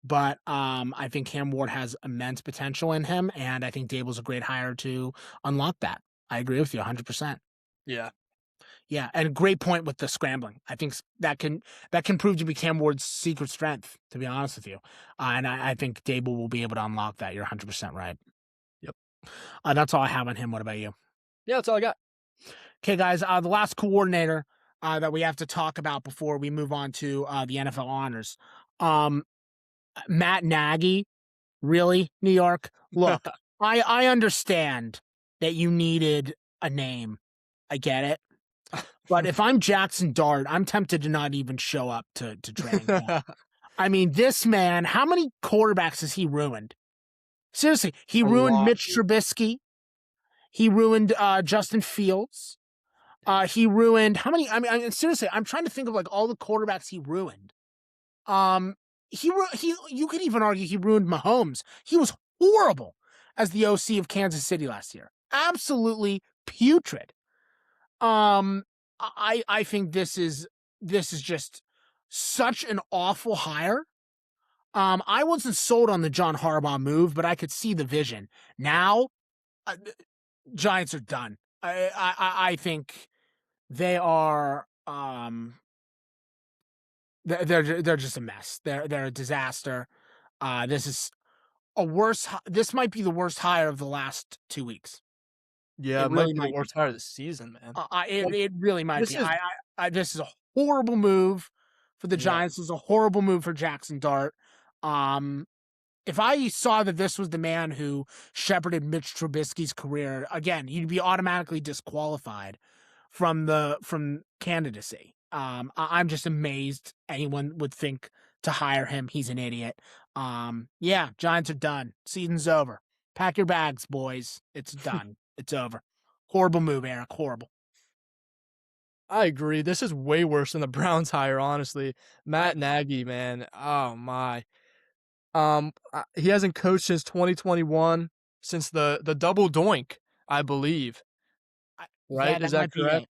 Speaker 1: but I think Cam Ward has immense potential in him, and I think Dable's a great hire to unlock that. I agree with you 100%.
Speaker 2: Yeah,
Speaker 1: Yeah, and great point with the scrambling. I think that can prove to be Cam Ward's secret strength. To be honest with you, and I think Dable will be able to unlock that. You're 100% right.
Speaker 2: yep,
Speaker 1: That's all I have on him. What about you?
Speaker 2: yeah. That's all I got.
Speaker 1: Okay, guys. The last coordinator that we have to talk about before we move on to the NFL honors. Um, Matt Nagy. Really, New York? Look, I understand that you needed a name. I get it. But if I'm Jackson Dart, I'm tempted to not even show up to training camp. I mean, this man, how many quarterbacks has he ruined? Seriously, he
Speaker 2: A
Speaker 1: ruined
Speaker 2: lot,
Speaker 1: Mitch
Speaker 2: dude.
Speaker 1: Trubisky. He ruined Justin Fields. He ruined how many? Seriously, I'm trying to think of like all the quarterbacks he ruined. Um, he you could even argue he ruined Mahomes. He was horrible as the OC of Kansas City last year. Absolutely putrid. Um, I think this is just such an awful hire. I wasn't sold on the John Harbaugh move, but I could see the vision. Now, Giants are done. I think they are. They're just a mess. They're a disaster. This is a worse. This might be the worst hire of the last 2 weeks.
Speaker 2: Yeah,
Speaker 1: It
Speaker 2: it might
Speaker 1: really
Speaker 2: be the
Speaker 1: might be.
Speaker 2: worst hire of the season, man.
Speaker 1: It
Speaker 2: Like,
Speaker 1: it really might
Speaker 2: this
Speaker 1: be.
Speaker 2: is
Speaker 1: This is a horrible move for the
Speaker 2: yeah,
Speaker 1: Giants. This is a horrible move for Jackson Dart. Um, if I saw that this was the man who shepherded Mitch Trubisky's career, again, he'd be automatically disqualified from candidacy. I'm just amazed anyone would think to hire him. He's an idiot. Yeah, Giants are done. Season's over. Pack your bags, boys. It's done. It's over. Horrible move, Eric. Horrible.
Speaker 2: I agree. This is way worse than the Browns hire, honestly.
Speaker 1: I
Speaker 2: Matt Nagy, man. Oh my. He hasn't coached since 2021, since the double doink, I believe,
Speaker 1: Yeah,
Speaker 2: right? Is
Speaker 1: that
Speaker 2: that
Speaker 1: might be
Speaker 2: correct?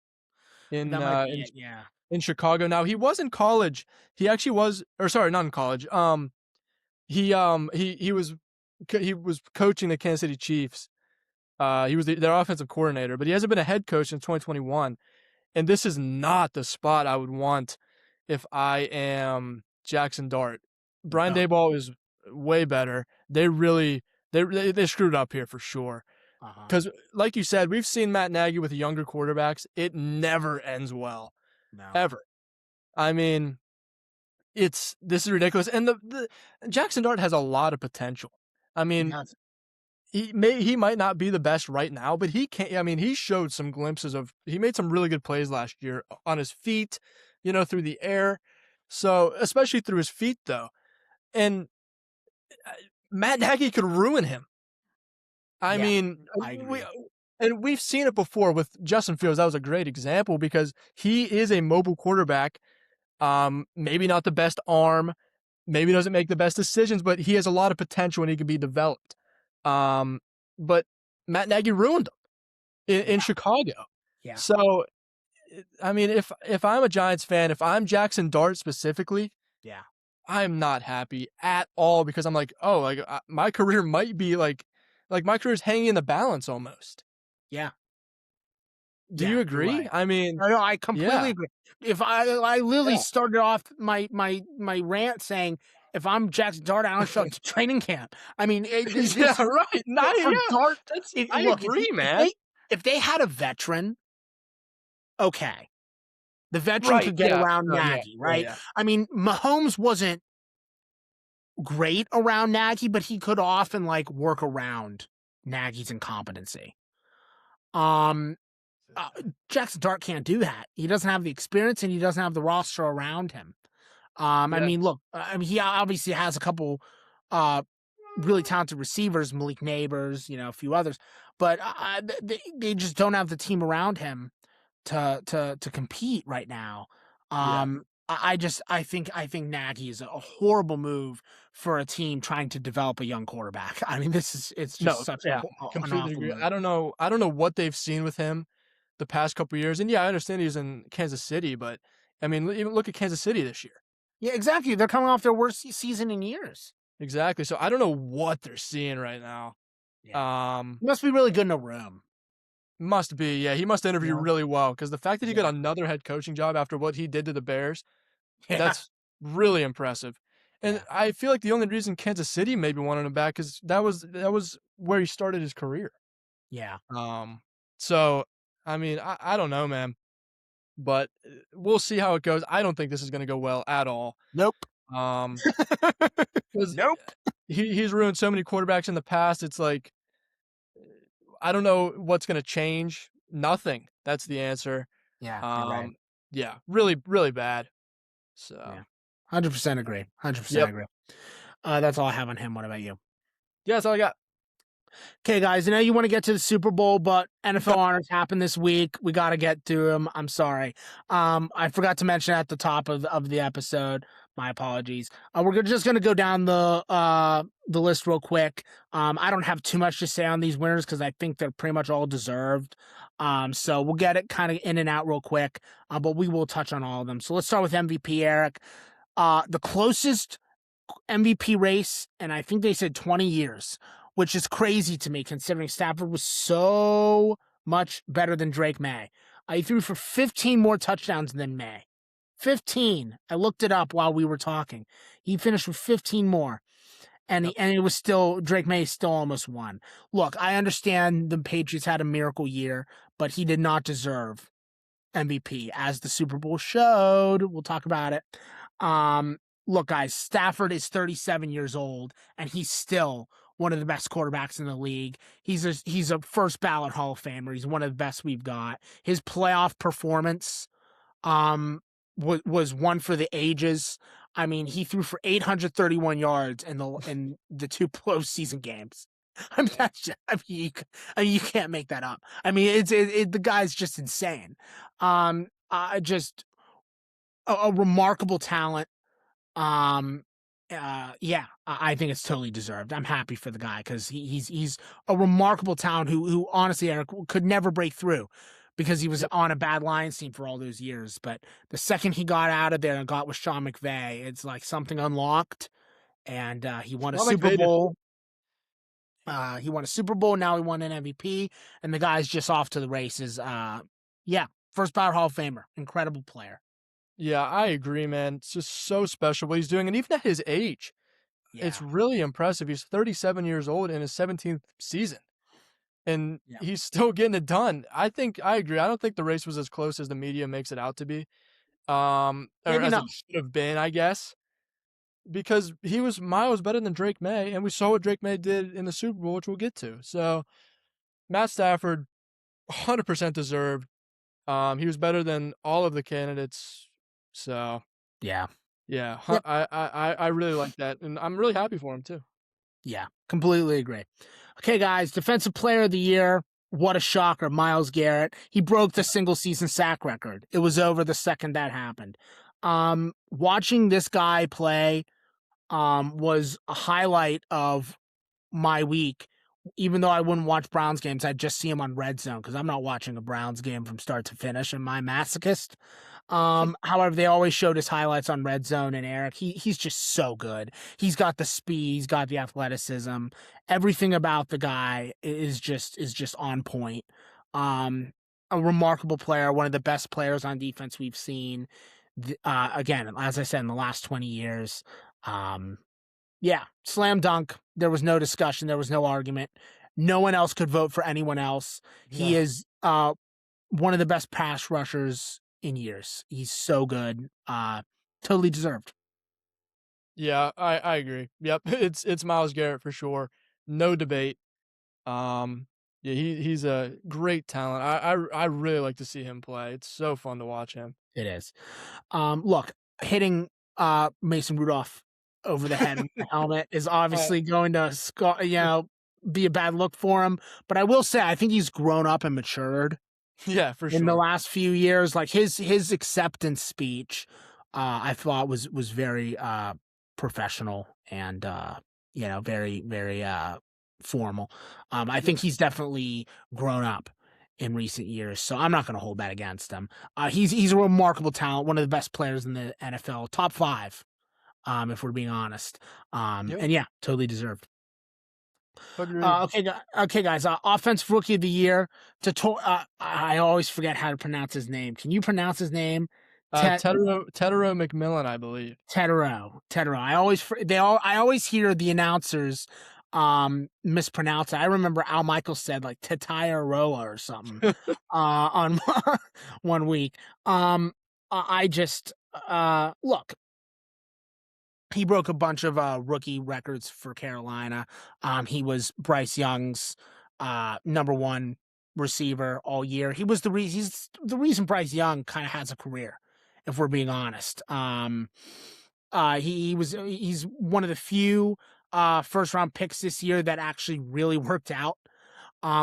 Speaker 1: it.
Speaker 2: In,
Speaker 1: That might
Speaker 2: uh,
Speaker 1: be
Speaker 2: in
Speaker 1: it. Yeah.
Speaker 2: in Chicago. Now he was in college. He actually was, or sorry, not in college. He was coaching the Kansas City Chiefs. He was their offensive coordinator, but he hasn't been a head coach since 2021. And this is not the spot I would want if I am Jackson Dart. Brian
Speaker 1: No.
Speaker 2: Daboll is way better. They really they screwed up here for sure.
Speaker 1: Uh-huh.
Speaker 2: Because, like you said, we've seen Matt Nagy with younger quarterbacks. It never ends well,
Speaker 1: No.
Speaker 2: ever. I mean, this is ridiculous. And the Jackson Dart has a lot of potential. I mean,
Speaker 1: Yes.
Speaker 2: he might not be the best right now, but he can. I mean, he showed some glimpses of. He made some really good plays last year on his feet, through the air. So especially through his feet, though, and uh, Matt Nagy could ruin him. I
Speaker 1: Yeah,
Speaker 2: mean,
Speaker 1: I agree.
Speaker 2: we've seen it before with Justin Fields. That was a great example because he is a mobile quarterback. Maybe not the best arm, maybe doesn't make the best decisions, but he has a lot of potential and he can be developed. Um, but Matt Nagy ruined him in
Speaker 1: Yeah,
Speaker 2: Chicago.
Speaker 1: yeah,
Speaker 2: So, I mean, if I'm a Giants fan, if I'm Jackson Dart specifically,
Speaker 1: yeah,
Speaker 2: I'm not happy at all because I'm like, oh, like my career might be like my career's hanging in the balance almost.
Speaker 1: yeah,
Speaker 2: Do
Speaker 1: yeah,
Speaker 2: you
Speaker 1: you're
Speaker 2: agree?
Speaker 1: right.
Speaker 2: I mean,
Speaker 1: No, I completely
Speaker 2: yeah,
Speaker 1: agree. If I literally
Speaker 2: yeah,
Speaker 1: started off my rant saying, "If I'm Jackson Dart, I don't show up to training camp." I mean,
Speaker 2: yeah,
Speaker 1: this
Speaker 2: right. No,
Speaker 1: for
Speaker 2: yeah,
Speaker 1: Dart,
Speaker 2: I
Speaker 1: look,
Speaker 2: agree, man.
Speaker 1: if they had a veteran, okay, the veteran
Speaker 2: Right?
Speaker 1: could get
Speaker 2: Yeah.
Speaker 1: around
Speaker 2: No. Yeah.
Speaker 1: Nagy,
Speaker 2: Yeah.
Speaker 1: right?
Speaker 2: Yeah.
Speaker 1: I mean, Mahomes wasn't great around Nagy, but he could often, like, work around Nagy's incompetency. Um uh, Jackson Dart can't do that. He doesn't have the experience and he doesn't have the roster around him. I
Speaker 2: Yeah.
Speaker 1: mean, look, I mean, he obviously has a couple uh, really talented receivers, Malik Neighbors, a few others, but they just don't have the team around him to compete right now.
Speaker 2: Yeah.
Speaker 1: I think Nagy is a horrible move for a team trying to develop a young quarterback. I mean, it's just
Speaker 2: No.
Speaker 1: such
Speaker 2: Yeah.
Speaker 1: an
Speaker 2: Completely
Speaker 1: awful
Speaker 2: agree.
Speaker 1: move.
Speaker 2: I don't know what they've seen with him the past couple years, and yeah, I understand he's in Kansas City, but I mean, even look at Kansas City this year.
Speaker 1: Yeah, exactly. They're coming off their worst season in years.
Speaker 2: Exactly. So I don't know what they're seeing right now.
Speaker 1: Yeah.
Speaker 2: Um,
Speaker 1: He must be really good in a room.
Speaker 2: must be. Yeah, he must interview
Speaker 1: Yeah.
Speaker 2: really well because the fact that he got
Speaker 1: Yeah.
Speaker 2: another head coaching job after what he did to the Bears,
Speaker 1: Yeah.
Speaker 2: that's really impressive. And
Speaker 1: Yeah.
Speaker 2: I feel like the only reason Kansas City maybe wanted him back is that was where he started his career.
Speaker 1: Yeah.
Speaker 2: Um, so I mean, I don't know, man, but we'll see how it goes. I don't think this is going to go well at all.
Speaker 1: Nope.
Speaker 2: Um, because
Speaker 1: Nope.
Speaker 2: he's ruined so many quarterbacks in the past. It's like I don't know what's going to change. Nothing. That's the answer.
Speaker 1: Yeah, you're right.
Speaker 2: Um, yeah, really, really bad. So,
Speaker 1: Yeah. 100% agree. 100%
Speaker 2: yep.
Speaker 1: agree. That's all I have on him. What about you?
Speaker 2: Yeah, that's all I got.
Speaker 1: Okay, guys, I know you want to get to the Super Bowl, but NFL honors happened this week. We got to get to them. I'm sorry. I forgot to mention at the top of the episode. My apologies. We're just gonna go down the list real quick. I don't have too much to say on these winners because I think they're pretty much all deserved. So we'll get it kind of in and out real quick. But we will touch on all of them. So let's start with MVP, Eric. The closest MVP race, and I think they said 20 years, which is crazy to me considering Stafford was so much better than Drake May. He threw for 15 more touchdowns than May. 15. I looked it up while we were talking. He finished with 15 more. And
Speaker 2: Yep.
Speaker 1: it was still Drake May still almost won. Look, I understand the Patriots had a miracle year, but he did not deserve MVP, as the Super Bowl showed. We'll talk about it. Um, Look, guys, Stafford is 37 years old, and he's still one of the best quarterbacks in the league. He's a first ballot Hall of Famer. He's one of the best we've got. His playoff performance was one for the ages. I mean, he threw for 831 yards in the two postseason games. I mean, you can't make that up. I mean, the guy's just insane. Just a remarkable talent. Um, Yeah, I think it's totally deserved. I'm happy for the guy because he's a remarkable talent who honestly, Eric, could never break through because he was
Speaker 2: Yep.
Speaker 1: on a bad Lions team for all those years. But the second he got out of there and got with Sean McVay, it's like something unlocked, and he won a
Speaker 2: Sean
Speaker 1: Super
Speaker 2: McVay did.
Speaker 1: Bowl. He won a Super Bowl. Now he won an MVP, and the guy's just off to the races. Yeah, first ballot Hall of Famer, incredible player.
Speaker 2: Yeah, I agree, man. It's just so special what he's doing, and even at his age, it's
Speaker 1: Yeah,
Speaker 2: really impressive. He's 37 years old in his 17th season, and
Speaker 1: yeah,
Speaker 2: he's still getting it done. I agree. I don't think the race was as close as the media makes it out to be, or
Speaker 1: maybe
Speaker 2: as
Speaker 1: not.
Speaker 2: it should have been, I guess, because he was miles better than Drake May, and we saw what Drake May did in the Super Bowl, which we'll get to. So Matt Stafford, 100% deserved. He was better than all of the candidates. So
Speaker 1: Yeah,
Speaker 2: yeah,
Speaker 1: yep,
Speaker 2: I really like that, and I'm really happy for him too.
Speaker 1: yeah, completely agree. Okay, guys, Defensive Player of the Year. What a shocker, Myles Garrett. He broke the single season sack record. It was over the second that happened. Watching this guy play was a highlight of my week. Even though I wouldn't watch Browns games, I'd just see him on Red Zone because I'm not watching a Browns game from start to finish. Am I masochist? However, they always showed his highlights on Red Zone, and Eric, he's just so good. He's got the speed, he's got the athleticism. Everything about the guy is just on point. Um, a remarkable player, one of the best players on defense we've seen. Again, as I said, in the last 20 years. Um, yeah, slam dunk. There was no discussion. There was no argument. No one else could vote for anyone else. He
Speaker 2: No.
Speaker 1: is one of the best pass rushers in years. He's so good. Totally deserved.
Speaker 2: Yeah, I agree. Yep, it's Myles Garrett for sure, no debate. Um, yeah, he's a great talent. I really like to see him play. It's so fun to watch him.
Speaker 1: It is. Look, hitting Mason Rudolph over the head with the helmet is
Speaker 2: Uh,
Speaker 1: obviously going to be a bad look for him. But I will say I think he's grown up and matured
Speaker 2: yeah, for
Speaker 1: in the
Speaker 2: sure.
Speaker 1: last few years. Like his acceptance speech, I thought was very professional and very very formal. I
Speaker 2: Yeah,
Speaker 1: think he's definitely grown up in recent years, so I'm not going to hold that against him. He's a remarkable talent, one of the best players in the NFL, top five, if we're being honest.
Speaker 2: yep,
Speaker 1: And yeah, totally deserved.
Speaker 2: agreed.
Speaker 1: Okay, guys. Offensive Rookie of the Year. I always forget how to pronounce his name. Can you pronounce his name? Ted
Speaker 2: Tedero McMillan, I believe.
Speaker 1: Tedero. I always hear the announcers mispronounce it. I remember Al Michaels said like Tatayaroa or something on one week. I just look, he broke a bunch of rookie records for Carolina. He was Bryce Young's number one receiver all year. He's the reason Bryce Young kind of has a career, if we're being honest. He's one of the few first round picks this year that actually really worked out,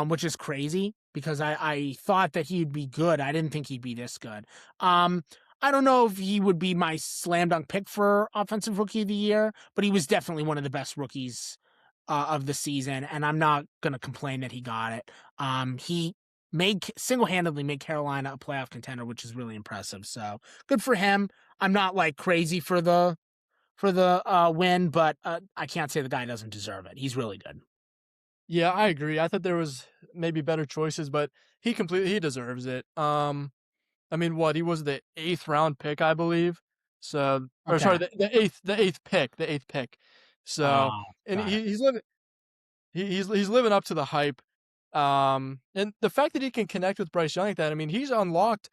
Speaker 1: which is crazy because I thought that he'd be good. I didn't think he'd be this good. I don't know if he would be my slam dunk pick for offensive rookie of the year, but he was definitely one of the best rookies of the season, and I'm not gonna complain that he got it. He made single handedly made Carolina a playoff contender, which is really impressive. So good for him. I'm not like crazy for the win, but I can't say the guy doesn't deserve it. He's really good.
Speaker 2: Yeah, I agree. I thought there was maybe better choices, but he deserves it. I mean, what, he was the 8th round pick, I believe. So, or sorry,
Speaker 1: Okay.
Speaker 2: the eighth pick. So,
Speaker 1: Oh,
Speaker 2: and
Speaker 1: got it.
Speaker 2: he's living up to the hype. And the fact that he can connect with Bryce Young like that, I mean, he's unlocked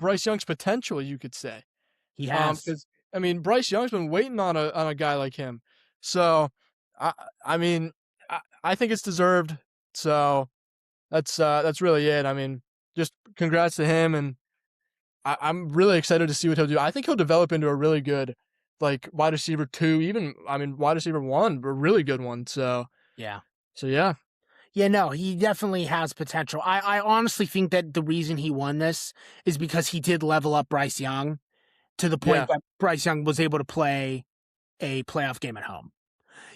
Speaker 2: Bryce Young's potential, you could say.
Speaker 1: He has.
Speaker 2: Because I mean, Bryce Young's been waiting on a guy like him. So, I I mean, I think it's deserved. So that's really it. I mean, just congrats to him, and I'm really excited to see what he'll do. I think he'll develop into a really good, like, wide receiver 2, even, I mean, wide receiver 1, a really good one.
Speaker 1: Yeah.
Speaker 2: So yeah,
Speaker 1: Yeah, no, he definitely has potential. I honestly think that the reason he won this is because he did level up Bryce Young to the point
Speaker 2: yeah,
Speaker 1: that Bryce Young was able to play a playoff game at home.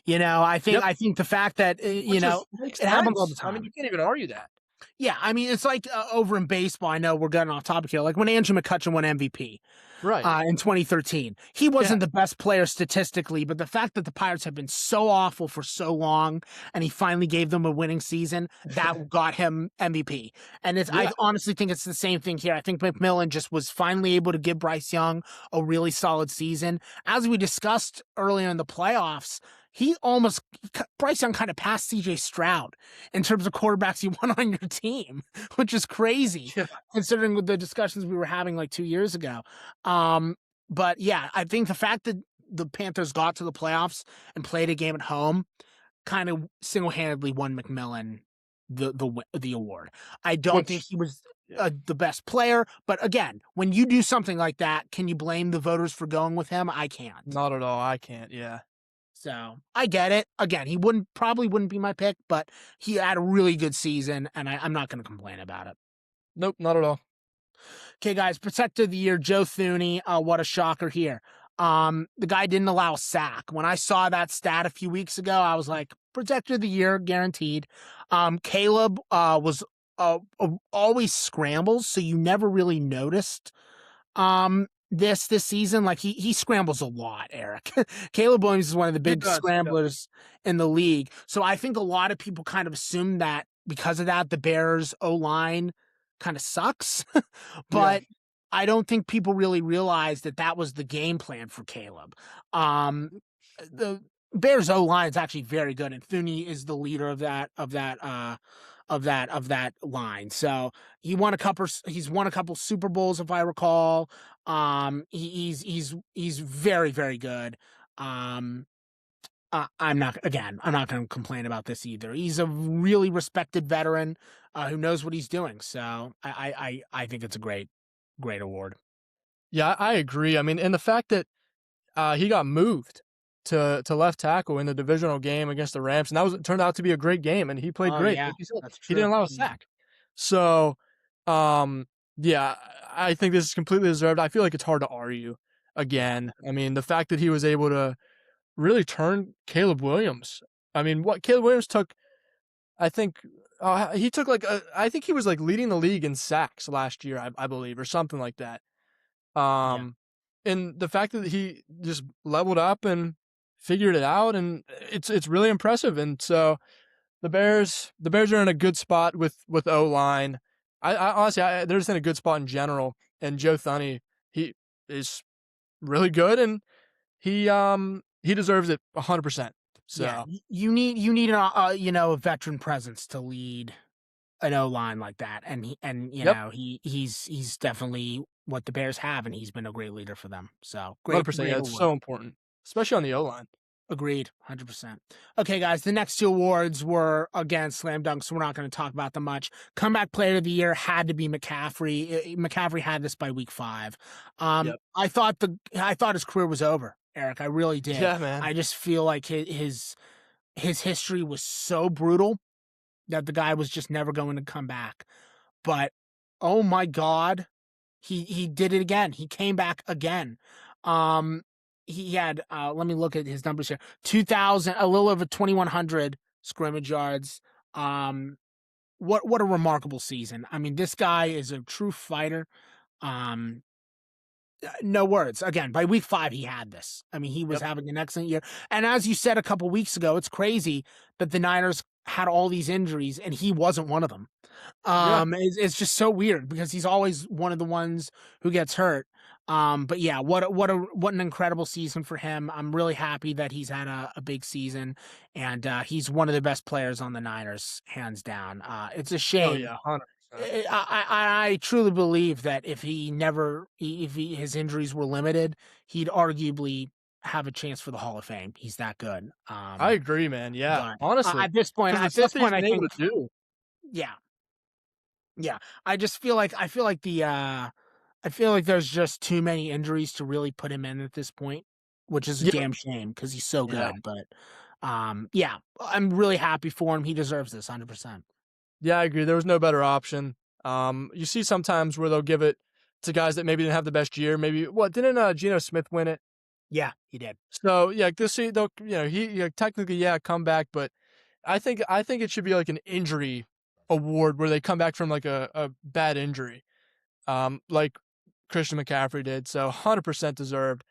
Speaker 1: You know, I think
Speaker 2: Yep,
Speaker 1: I think the fact that
Speaker 2: which is makes
Speaker 1: it happens all the
Speaker 2: sense. I mean,
Speaker 1: time.
Speaker 2: you can't even argue that.
Speaker 1: Yeah, I mean, it's like over in baseball. I know we're getting off topic here. Like when Andrew McCutchen won MVP,
Speaker 2: Right.
Speaker 1: in 2013. He
Speaker 2: Yeah.
Speaker 1: wasn't the best player statistically, but the fact that the Pirates have been so awful for so long and he finally gave them a winning season, that got him MVP. And I
Speaker 2: Yeah.
Speaker 1: honestly think it's the same thing here. I think McMillan just was finally able to give Bryce Young a really solid season. As we discussed earlier in the playoffs, he almost Bryce Young kind of passed CJ Stroud in terms of quarterbacks you want on your team, which is crazy
Speaker 2: Yeah.
Speaker 1: considering the discussions we were having like 2 years ago. Um, but yeah, I think the fact that the Panthers got to the playoffs and played a game at home kind of single-handedly won McMillan the award. I don't think
Speaker 2: Which
Speaker 1: he was
Speaker 2: yeah,
Speaker 1: the best player, but again, when you do something like that, can you blame the voters for going with him? I can't.
Speaker 2: not at all. I can't. Yeah.
Speaker 1: So I get it. Again, he probably wouldn't be my pick, but he had a really good season, and I'm not going to complain about it.
Speaker 2: Nope, not at all.
Speaker 1: Okay, guys, protector of the year, Joe Thuney. What a shocker here. The guy didn't allow a sack. When I saw that stat a few weeks ago, I was like, protector of the year, guaranteed. Caleb was always scrambles, so you never really noticed this season. Like he scrambles a lot, Eric. Caleb Williams is one of the
Speaker 2: He
Speaker 1: big
Speaker 2: does. He does.
Speaker 1: scramblers in the league. So I think a lot of people kind of assume that because of that, the Bears O-line kind of sucks.
Speaker 2: Yeah.
Speaker 1: But I don't think people really realize that that was the game plan for Caleb. The Bears O line is actually very good, and Thuney is the leader of that line. So he's won a couple Super Bowls, if I recall. He's very, very good. Um, I'm not going to complain about this either. He's a really respected veteran who knows what he's doing. So I think it's a great award.
Speaker 2: Yeah, I agree. I mean, and the fact that he got moved to left tackle in the divisional game against the Rams, and that was turned out to be a great game, and he played
Speaker 1: Oh
Speaker 2: great.
Speaker 1: yeah,
Speaker 2: Like you said,
Speaker 1: that's
Speaker 2: he didn't
Speaker 1: true.
Speaker 2: allow a
Speaker 1: Yeah.
Speaker 2: sack. So, yeah, I think this is completely deserved. I feel like it's hard to argue
Speaker 1: Yeah.
Speaker 2: again. I mean, the fact that he was able to really turn Caleb Williams. I mean, what Caleb Williams took, I think he took I think he was like leading the league in sacks last year, I believe, or something like that.
Speaker 1: Yeah.
Speaker 2: Um, and the fact that he just leveled up and figured it out, and it's really impressive. And so the Bears are in a good spot with O line. I honestly, they're just in a good spot in general. And Joe Thuney, he is really good, and he deserves it 100%.
Speaker 1: Yeah.
Speaker 2: So
Speaker 1: You need a veteran presence to lead an O line like that, and
Speaker 2: yep,
Speaker 1: he's definitely what the Bears have, and he's been a great leader for them. So great
Speaker 2: 100%. Yeah,
Speaker 1: great
Speaker 2: it's
Speaker 1: award.
Speaker 2: so important, especially on the O line.
Speaker 1: Agreed, 100%. Okay, guys, the next two awards were again slam dunks, so we're not going to talk about them much. Comeback Player of the Year had to be McCaffrey. McCaffrey had this by week 5.
Speaker 2: Yep.
Speaker 1: I thought his career was over, Eric. I really did.
Speaker 2: Yeah, man.
Speaker 1: I just feel like his history was so brutal that the guy was just never going to come back. But oh my God, he did it again. He came back again. Um, he had let me look at his numbers here. 2,000, a little over 2,100 scrimmage yards. What a remarkable season. I mean, this guy is a true fighter. Um, no words. Again, by week 5, he had this. I mean, he was
Speaker 2: Yep.
Speaker 1: having an excellent year. And as you said a couple weeks ago, it's crazy that the Niners had all these injuries and he wasn't one of them.
Speaker 2: Yeah.
Speaker 1: It's just so weird because he's always one of the ones who gets hurt. But yeah, what an incredible season for him. I'm really happy that he's had a big season, and he's one of the best players on the Niners, hands down. It's a
Speaker 2: Oh
Speaker 1: shame.
Speaker 2: yeah, 100%.
Speaker 1: I truly believe that if his injuries were limited, he'd arguably have a chance for the Hall of Fame. He's that good.
Speaker 2: I agree, man. Yeah,
Speaker 1: But
Speaker 2: honestly,
Speaker 1: at
Speaker 2: because the
Speaker 1: this
Speaker 2: stuff that he's
Speaker 1: point, I
Speaker 2: been able
Speaker 1: think
Speaker 2: to do.
Speaker 1: yeah, yeah. I feel like there's just too many injuries to really put him in at this point, which is a
Speaker 2: Yep.
Speaker 1: damn shame because he's so
Speaker 2: Yeah.
Speaker 1: good. But yeah, I'm really happy for him. He deserves this 100%.
Speaker 2: Yeah, I agree. There was no better option. You see sometimes where they'll give it to guys that maybe didn't have the best year. Maybe what didn't Geno Smith win it?
Speaker 1: Yeah, he did.
Speaker 2: So, yeah, this year, they'll he technically, yeah, come back, but I think it should be like an injury award where they come back from like a bad injury, like Christian McCaffrey did. So 100% deserved.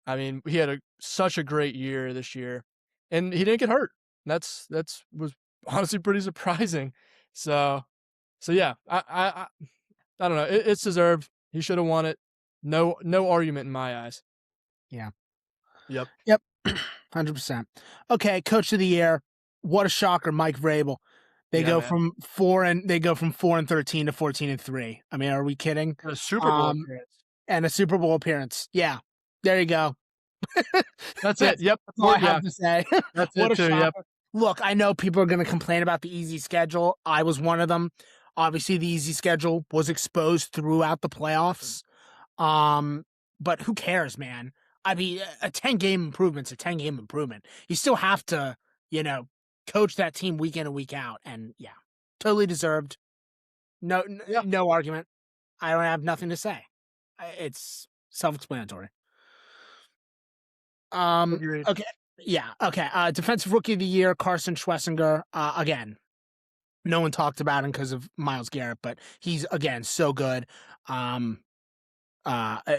Speaker 2: I mean, he had such a great year this year, and he didn't get hurt. That's was honestly pretty surprising. So yeah, I don't know. It's deserved. He should have won it. No argument in my eyes.
Speaker 1: Yeah.
Speaker 2: Yep.
Speaker 1: Yep. 100%. Okay, coach of the year. What a shocker, Mike Vrabel.
Speaker 2: Yeah, man.
Speaker 1: They go from 4-13 to 14-3. I mean, are we kidding?
Speaker 2: The Super Bowl
Speaker 1: Um,
Speaker 2: appearance.
Speaker 1: and a Super Bowl appearance. Yeah. There you go.
Speaker 2: That's it.
Speaker 1: That's
Speaker 2: Yep.
Speaker 1: all I
Speaker 2: Yeah,
Speaker 1: have to say.
Speaker 2: that's
Speaker 1: What
Speaker 2: it
Speaker 1: a
Speaker 2: too. Yep.
Speaker 1: shocker. Look, I know people are going to complain about the easy schedule. I was one of them. Obviously, the easy schedule was exposed throughout the playoffs. Um, but who cares, man? I mean, a 10-game improvement's a 10-game improvement. You still have to, you know, coach that team week in and week out. And yeah, totally deserved.
Speaker 2: Yeah.
Speaker 1: No argument. I don't have nothing to say. It's self-explanatory.
Speaker 2: Agreed.
Speaker 1: Okay. Yeah. Okay. Defensive rookie of the year, Carson Schwessinger. Again, no one talked about him because of Miles Garrett, but he's again so good. Um, uh, uh,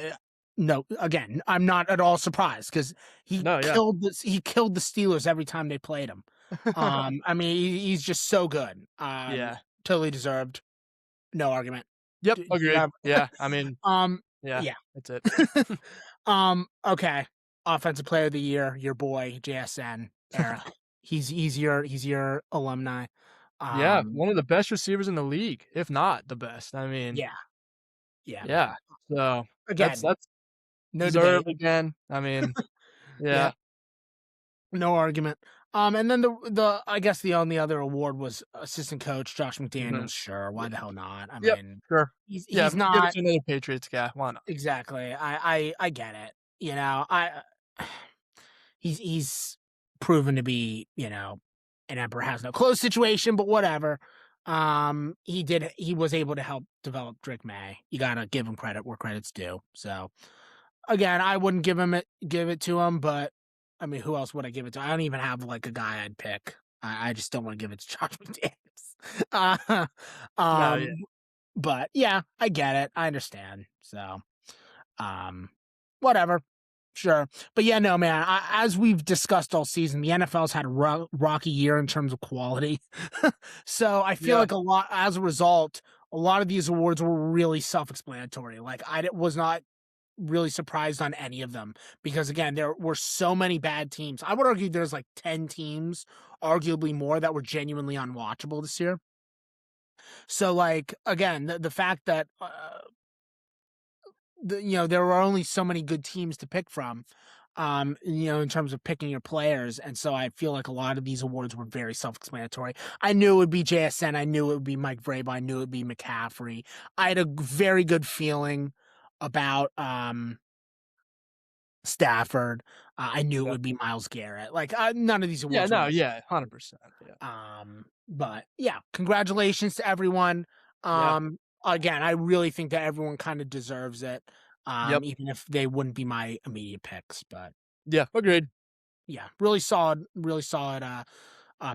Speaker 1: no, again, I'm not at all surprised because
Speaker 2: No, yeah.
Speaker 1: he killed the Steelers every time they played him. I mean, he's just so good.
Speaker 2: Yeah.
Speaker 1: Totally deserved. No argument.
Speaker 2: Yep.
Speaker 1: Do you
Speaker 2: Agreed.
Speaker 1: have
Speaker 2: Yeah. I mean,
Speaker 1: um
Speaker 2: yeah,
Speaker 1: yeah.
Speaker 2: that's it.
Speaker 1: Okay. Offensive player of the year, your boy, JSN era. He's your alumni.
Speaker 2: Yeah,
Speaker 1: Um
Speaker 2: one of the best receivers in the league, if not the best. I mean,
Speaker 1: yeah, yeah,
Speaker 2: yeah.
Speaker 1: man.
Speaker 2: So that's
Speaker 1: Again,
Speaker 2: that's
Speaker 1: no debate.
Speaker 2: deserved again. I mean,
Speaker 1: Yeah,
Speaker 2: yeah.
Speaker 1: no argument. And then the I guess the only other award was assistant coach Josh
Speaker 2: Mhm.
Speaker 1: McDaniels. Sure, why
Speaker 2: Yeah.
Speaker 1: the hell not? I
Speaker 2: Yep.
Speaker 1: mean,
Speaker 2: Sure. Yeah,
Speaker 1: he's
Speaker 2: give it
Speaker 1: not
Speaker 2: to another Patriots guy. Why not?
Speaker 1: exactly. I get it. You know, he's proven to be, an emperor has no clothes situation, but whatever. He was able to help develop Drake May. You gotta give him credit where credit's due. So again, I wouldn't give it to him, but I mean, who else would I give it to? I don't even have like a guy I'd pick. I just don't want to give it to Josh McDaniels.
Speaker 2: No, yeah.
Speaker 1: Um, but yeah, I get it. I understand. So, um, whatever. Sure. But yeah, no, man, as we've discussed all season, the NFL's had a rocky year in terms of quality. So I feel
Speaker 2: Yeah.
Speaker 1: like as a result, a lot of these awards were really self explanatory. Like, was not really surprised on any of them because, again, there were so many bad teams. I would argue there's like 10 teams, arguably more, that were genuinely unwatchable this year. So, like, again, the fact that, there were only so many good teams to pick from, in terms of picking your players. And so I feel like a lot of these awards were very self-explanatory. I knew it would be JSN. I knew it would be Mike Vrabel. I knew it would be McCaffrey. I had a very good feeling about Stafford. I knew it
Speaker 2: Yep.
Speaker 1: would be Miles Garrett. Like, none of these
Speaker 2: Yeah,
Speaker 1: awards were
Speaker 2: no,
Speaker 1: missing.
Speaker 2: yeah, 100%. Yeah.
Speaker 1: But yeah, congratulations to everyone.
Speaker 2: Yeah.
Speaker 1: Again, I really think that everyone kind of deserves it.
Speaker 2: Yep.
Speaker 1: Even if they wouldn't be my immediate picks, but
Speaker 2: Yeah, agreed.
Speaker 1: yeah, really solid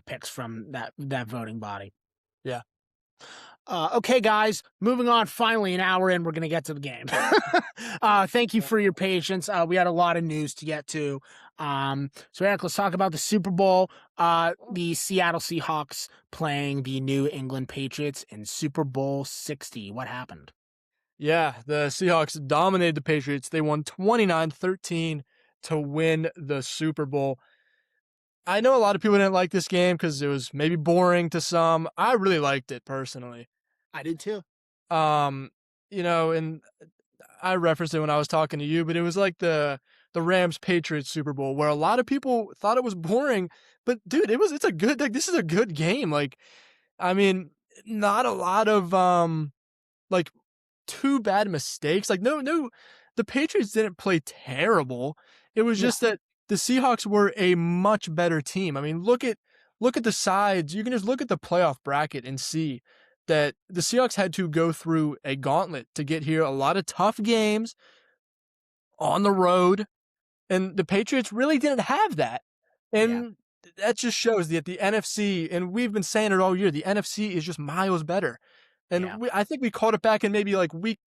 Speaker 1: picks from that voting body.
Speaker 2: Yeah.
Speaker 1: Okay, guys, moving on. Finally, an hour in, we're going to get to the game. Thank you for your patience. We had a lot of news to get to. So, Eric, let's talk about the Super Bowl. The Seattle Seahawks playing the New England Patriots in Super Bowl 60. What happened?
Speaker 2: Yeah, the Seahawks dominated the Patriots. They won 29-13 to win the Super Bowl. I know a lot of people didn't like this game because it was maybe boring to some. I really liked it personally.
Speaker 1: I did too.
Speaker 2: Um, and I referenced it when I was talking to you, but it was like the Rams Patriots Super Bowl where a lot of people thought it was boring, but dude, it's a good like this is a good game. Like, I mean, not a lot of like too bad mistakes. Like no, the Patriots didn't play terrible. It was
Speaker 1: No,
Speaker 2: just that the Seahawks were a much better team. I mean, look at the sides. You can just look at the playoff bracket and see that the Seahawks had to go through a gauntlet to get here. A lot of tough games on the road. and the Patriots really didn't have that.
Speaker 1: Yeah.
Speaker 2: And that just shows that the NFC, and we've been saying it all year, the NFC is just miles better.
Speaker 1: Yeah.
Speaker 2: And I think we called it back in maybe like week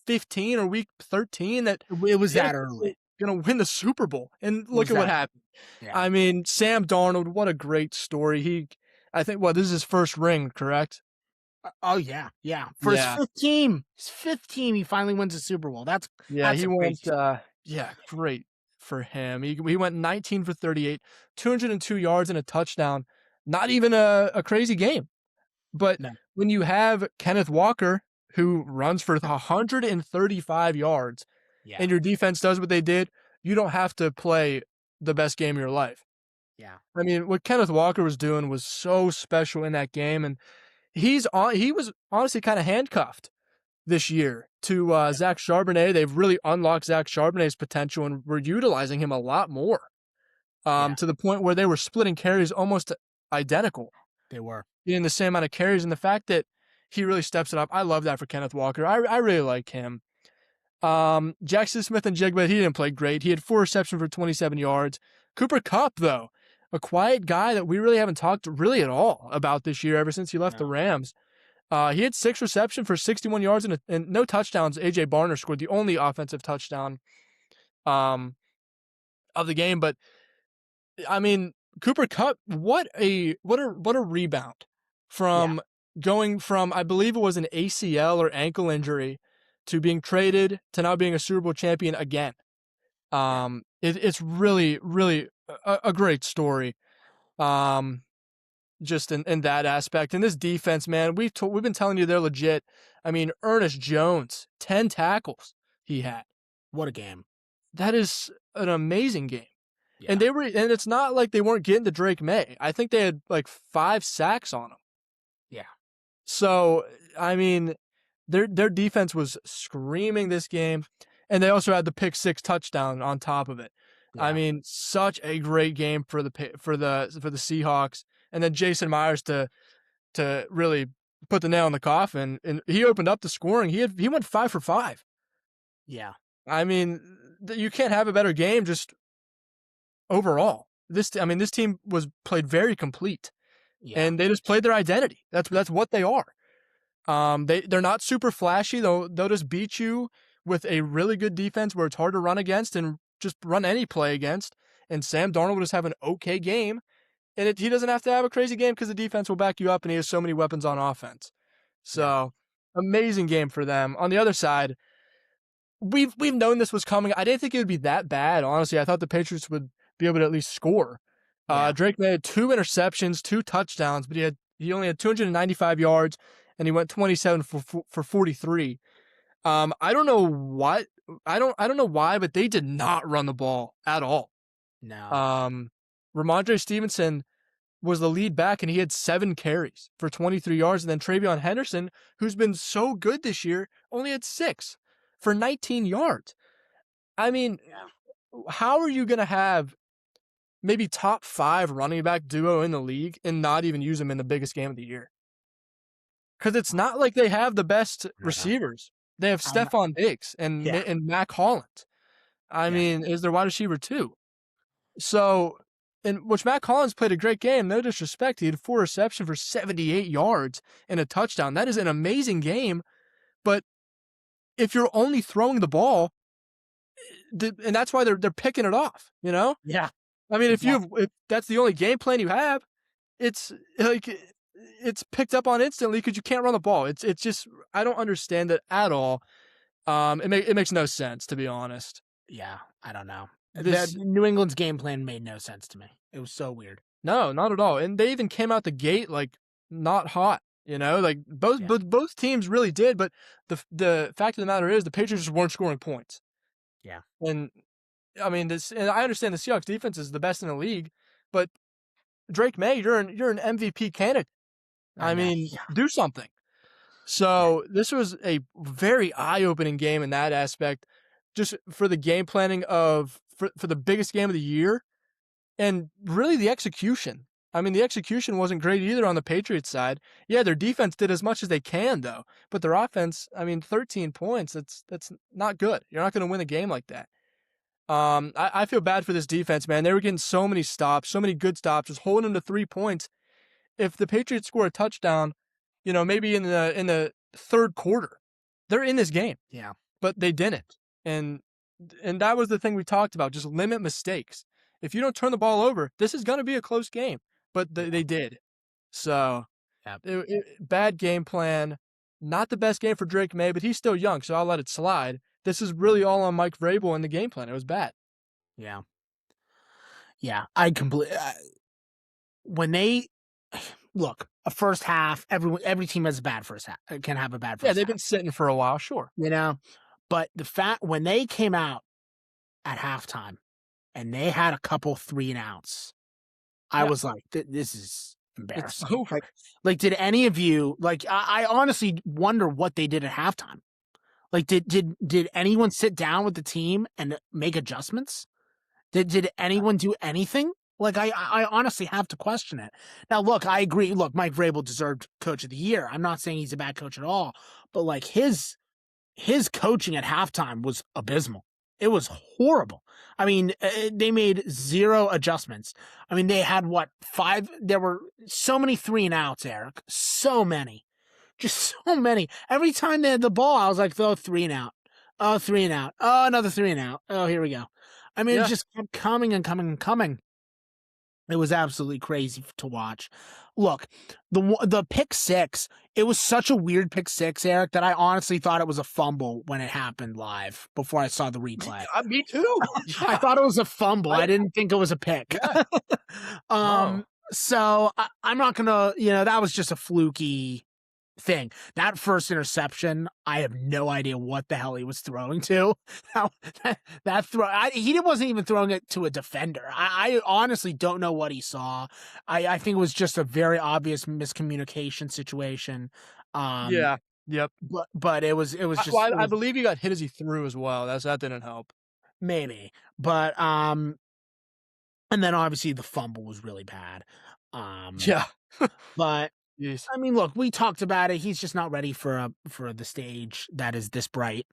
Speaker 2: 15 or week 13 that
Speaker 1: It was
Speaker 2: the
Speaker 1: that
Speaker 2: NFC was
Speaker 1: early.
Speaker 2: gonna win the Super Bowl. And
Speaker 1: It
Speaker 2: look
Speaker 1: was
Speaker 2: at what
Speaker 1: that.
Speaker 2: happened.
Speaker 1: Yeah.
Speaker 2: I mean, Sam Darnold, what a great story. I think, this is his first ring, correct?
Speaker 1: Oh yeah. Yeah. For
Speaker 2: Yeah.
Speaker 1: his fifth team, he finally wins a Super Bowl.
Speaker 2: Yeah,
Speaker 1: That's
Speaker 2: he
Speaker 1: a
Speaker 2: went,
Speaker 1: crazy.
Speaker 2: yeah, great for him. He went 19 for 38, 202 yards and a touchdown. Not even a crazy game. But
Speaker 1: No.
Speaker 2: when you have Kenneth Walker, who runs for 135 yards,
Speaker 1: Yeah.
Speaker 2: and your defense does what they did, you don't have to play the best game of your life.
Speaker 1: Yeah.
Speaker 2: I mean, what Kenneth Walker was doing was so special in that game, and he was honestly kinda handcuffed this year to, Zach Charbonnet. They've really unlocked Zach Charbonnet's potential, and were utilizing him a lot more,
Speaker 1: Yeah.
Speaker 2: to the point where they were splitting carries almost identical,
Speaker 1: They were.
Speaker 2: getting the same amount of carries, and the fact that he really steps it up, I love that for Kenneth Walker. I really like him. Jackson Smith-Njigba, he didn't play great. He had 4 receptions for 27 yards. Cooper Kupp, though, a quiet guy that we really haven't talked really at all about this year ever since he left the
Speaker 1: No.
Speaker 2: Rams. He had 6 receptions for 61 yards and no touchdowns. A.J. Barner scored the only offensive touchdown um, of the game. But I mean, Cooper Kupp, what a rebound
Speaker 1: Yeah.
Speaker 2: from going from, I believe it was an ACL or ankle injury, to being traded to now being a Super Bowl champion again.
Speaker 1: Yeah.
Speaker 2: It's really, really a great story. Um, just in that aspect. And this defense, man, we've been telling you they're legit. I mean, Ernest Jones, 10 tackles he had.
Speaker 1: What a game.
Speaker 2: That is an amazing game.
Speaker 1: Yeah.
Speaker 2: And it's not like they weren't getting to Drake May. I think they had like 5 sacks on him.
Speaker 1: Yeah.
Speaker 2: So, I mean, their defense was screaming this game, and they also had the pick 6 touchdown on top of it. I
Speaker 1: Yeah.
Speaker 2: mean, such a great game for the Seahawks, and then Jason Myers to really put the nail in the coffin, and he opened up the scoring. He went 5 for 5.
Speaker 1: Yeah.
Speaker 2: I mean, you can't have a better game just overall. This team was played very complete,
Speaker 1: Yeah.
Speaker 2: and they just played their identity. That's what they are. They're not super flashy. They'll just beat you with a really good defense where it's hard to run against and just run any play against. And Sam Darnold will just have an okay game, and he doesn't have to have a crazy game because the defense will back you up, and he has so many weapons on offense.
Speaker 1: Yeah.
Speaker 2: So, amazing game for them. On the other side, we've known this was coming. I didn't think it would be that bad, honestly. I thought the Patriots would be able to at least score.
Speaker 1: Yeah.
Speaker 2: Drake May had 2 interceptions, 2 touchdowns, but he only had 295 yards, and he went 27 for 43. I don't know what I don't know why, but they did not run the ball at all.
Speaker 1: No.
Speaker 2: Ramondre Stevenson was the lead back, and he had 7 carries for 23 yards. And then Travion Henderson, who's been so good this year, only had 6 for 19 yards. I mean,
Speaker 1: Yeah.
Speaker 2: how are you going to have maybe top 5 running back duo in the league and not even use them in the biggest game of the year? Because it's not like they have the best
Speaker 1: No.
Speaker 2: receivers. They have
Speaker 1: I'm
Speaker 2: Stephon Diggs and
Speaker 1: Yeah.
Speaker 2: Mac Hollins. I
Speaker 1: Yeah.
Speaker 2: mean, is their wide receiver too. So, in which Matt Collins played a great game. No disrespect, he had 4 receptions for 78 yards and a touchdown. That is an amazing game. But if you're only throwing the ball, and that's why they're picking it off. You know,
Speaker 1: Yeah.
Speaker 2: I mean,
Speaker 1: Yeah.
Speaker 2: if that's the only game plan you have, it's like it's picked up on instantly because you can't run the ball. It's just, I don't understand it at all. It makes no sense, to be honest.
Speaker 1: Yeah. I don't know. The
Speaker 2: This
Speaker 1: New England's game plan made no sense to me. It was so weird.
Speaker 2: No, not at all. And they even came out the gate like not hot. You know, like
Speaker 1: Yeah.
Speaker 2: both teams really did. But the fact of the matter is, the Patriots just weren't scoring points.
Speaker 1: Yeah.
Speaker 2: And I mean, and I understand the Seahawks defense is the best in the league, but Drake May, you're an MVP candidate.
Speaker 1: I
Speaker 2: I
Speaker 1: know.
Speaker 2: mean,
Speaker 1: Yeah.
Speaker 2: do something.
Speaker 1: Yeah.
Speaker 2: So this was a very eye-opening game in that aspect, just for the game planning for the biggest game of the year, and really the execution. I mean, the execution wasn't great either on the Patriots side. Yeah, their defense did as much as they can though, but their offense, I mean, 13 points, that's not good. You're not going to win a game like that. I feel bad for this defense, man. They were getting so many stops, so many good stops, just holding them to 3 points. If the Patriots score a touchdown, maybe in the third quarter, they're in this game,
Speaker 1: Yeah.
Speaker 2: but they didn't. And that was the thing we talked about. Just limit mistakes. If you don't turn the ball over, this is going to be a close game. But they did. So
Speaker 1: Yeah.
Speaker 2: bad game plan. Not the best game for Drake May, but he's still young, so I'll let it slide. This is really all on Mike Vrabel and the game plan. It was bad.
Speaker 1: Yeah. Yeah. I completely. When they look a first half, every team has a bad first half. Can have a bad
Speaker 2: Yeah,
Speaker 1: first
Speaker 2: they've
Speaker 1: half.
Speaker 2: been sitting for a while, sure.
Speaker 1: You know, but the fact when they came out at halftime and they had a couple 3-and-outs, I
Speaker 2: Yeah,
Speaker 1: was like, this is
Speaker 2: it's
Speaker 1: embarrassing.
Speaker 2: over.
Speaker 1: Like, did any of you like? I honestly wonder what they did at halftime. Like, did anyone sit down with the team and make adjustments? Did anyone do anything? Like, I honestly have to question it. Now, look, I agree. Look, Mike Vrabel deserved Coach of the Year. I'm not saying he's a bad coach at all, but like his coaching at halftime was abysmal. It was horrible. I mean, they made zero adjustments. I mean, they had what, 5? There were so many 3-and-outs, Eric. So many. Just so many. Every time they had the ball, I was like, oh, 3-and-out. Oh, 3-and-out. Oh, another 3-and-out. Oh, here we go. I mean, it
Speaker 2: Yeah,
Speaker 1: just kept coming and coming and coming. It was absolutely crazy to watch. Look, the pick six, it was such a weird pick six, Eric, that I honestly thought it was a fumble when it happened live before I saw the replay.
Speaker 2: me too.
Speaker 1: I
Speaker 2: Yeah,
Speaker 1: thought it was a fumble.
Speaker 2: I
Speaker 1: I didn't think it was a pick.
Speaker 2: yeah,
Speaker 1: um,
Speaker 2: no.
Speaker 1: so I'm not gonna, that was just a fluky thing. That first interception, I have no idea what the hell he was throwing to. that throw, he wasn't even throwing it to a defender. I honestly don't know what he saw. I think it was just a very obvious miscommunication situation. Um,
Speaker 2: Yeah, yep.
Speaker 1: but it was just
Speaker 2: Well,
Speaker 1: it
Speaker 2: I
Speaker 1: was
Speaker 2: believe he got hit as he threw as well. That didn't help.
Speaker 1: maybe, but and then obviously the fumble was really bad. Um,
Speaker 2: Yeah.
Speaker 1: but
Speaker 2: Jeez.
Speaker 1: I mean, look, we talked about it. He's just not ready for the stage that is this bright,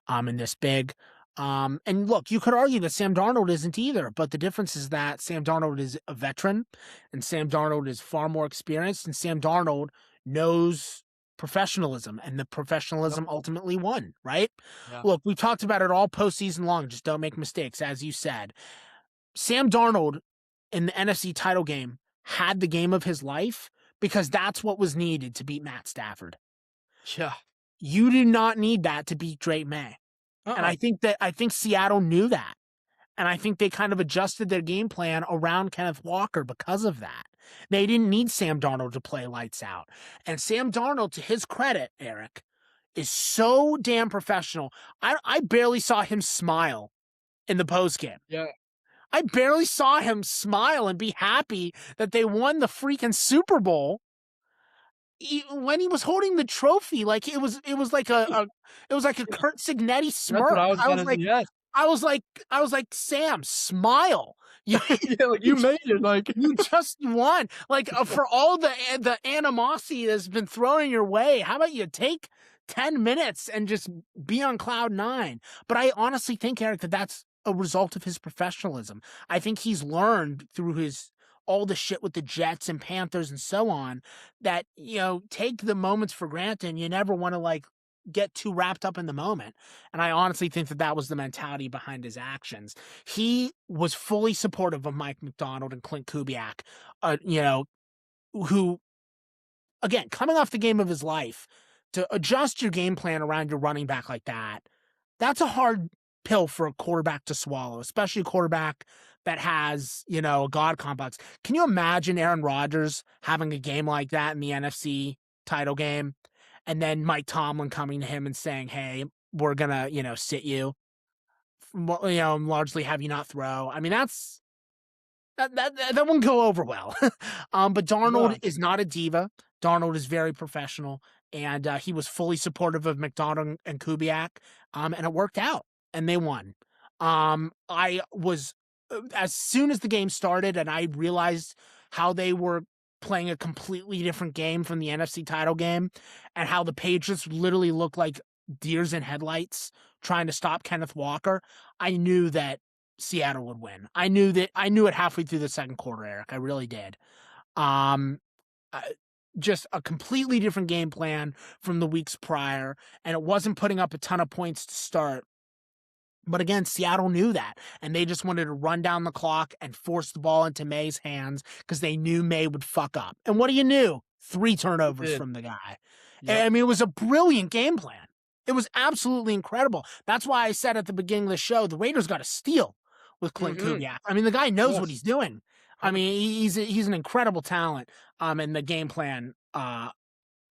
Speaker 1: and this big. And look, you could argue that Sam Darnold isn't either, but the difference is that Sam Darnold is a veteran, and Sam Darnold is far more experienced, and Sam Darnold knows professionalism, and the
Speaker 2: Yep.
Speaker 1: professionalism ultimately won. Right?
Speaker 2: Yeah.
Speaker 1: Look, we've talked about it all postseason long. Just don't make mistakes, as you said. Sam Darnold in the NFC title game had the game of his life because that's what was needed to beat Matt Stafford.
Speaker 2: Yeah.
Speaker 1: You do not need that to beat Drake May. And
Speaker 2: Uh-uh.
Speaker 1: I think Seattle knew that. And I think they kind of adjusted their game plan around Kenneth Walker because of that. They didn't need Sam Darnold to play lights out. And Sam Darnold, to his credit, Eric, is so damn professional. I barely saw him smile in the postgame.
Speaker 2: Yeah.
Speaker 1: I barely saw him smile and be happy that they won the freaking Super Bowl. When he was holding the trophy, like it was like it was like a Kurt Signetti
Speaker 2: That's what
Speaker 1: smirk.
Speaker 2: I was gonna say. Yes.
Speaker 1: I was like, Sam, smile. You,
Speaker 2: Yeah, like,
Speaker 1: you
Speaker 2: you made it, like
Speaker 1: you just won. Like, for all the animosity that's been thrown in your way, how about you take 10 minutes and just be on cloud nine? But I honestly think, Eric, that that's a result of his professionalism. I think he's learned through his all the shit with the Jets and Panthers and so on that, take the moments for granted. And you never want to like get too wrapped up in the moment. And I honestly think that that was the mentality behind his actions. He was fully supportive of Mike McDonald and Clint Kubiak, who, again, coming off the game of his life, to adjust your game plan around your running back like that, that's a hard pill for a quarterback to swallow, especially a quarterback that has, a God complex. Can you imagine Aaron Rodgers having a game like that in the NFC title game? And then Mike Tomlin coming to him and saying, hey, we're going to, sit you, largely have you not throw. I mean, that won't go over well. But
Speaker 2: no.
Speaker 1: Darnold is not a diva. Darnold is very professional, and he was fully supportive of McDonald and Kubiak, and it worked out, and they won. I was as soon as the game started, and I realized how they were playing a completely different game from the NFC title game, and how the Patriots literally looked like deers in headlights trying to stop Kenneth Walker. I knew that Seattle would win. I knew it halfway through the second quarter, Eric. I really did. Um, uh, just a completely different game plan from the weeks prior, and it wasn't putting up a ton of points to start. But again, Seattle knew that, and they just wanted to run down the clock and force the ball into May's hands because they knew May would fuck up. And what do you knew? 3
Speaker 2: He
Speaker 1: turnovers
Speaker 2: did.
Speaker 1: from the guy.
Speaker 2: Yep.
Speaker 1: I mean, it was a brilliant game plan. It was absolutely incredible. That's why I said at the beginning of the show, the Raiders got a steal with Clint
Speaker 2: Mhm.
Speaker 1: Kubiak. I mean, the guy knows what
Speaker 2: Yes.
Speaker 1: he's doing. I
Speaker 2: 100%.
Speaker 1: mean, he's an incredible talent. And the game plan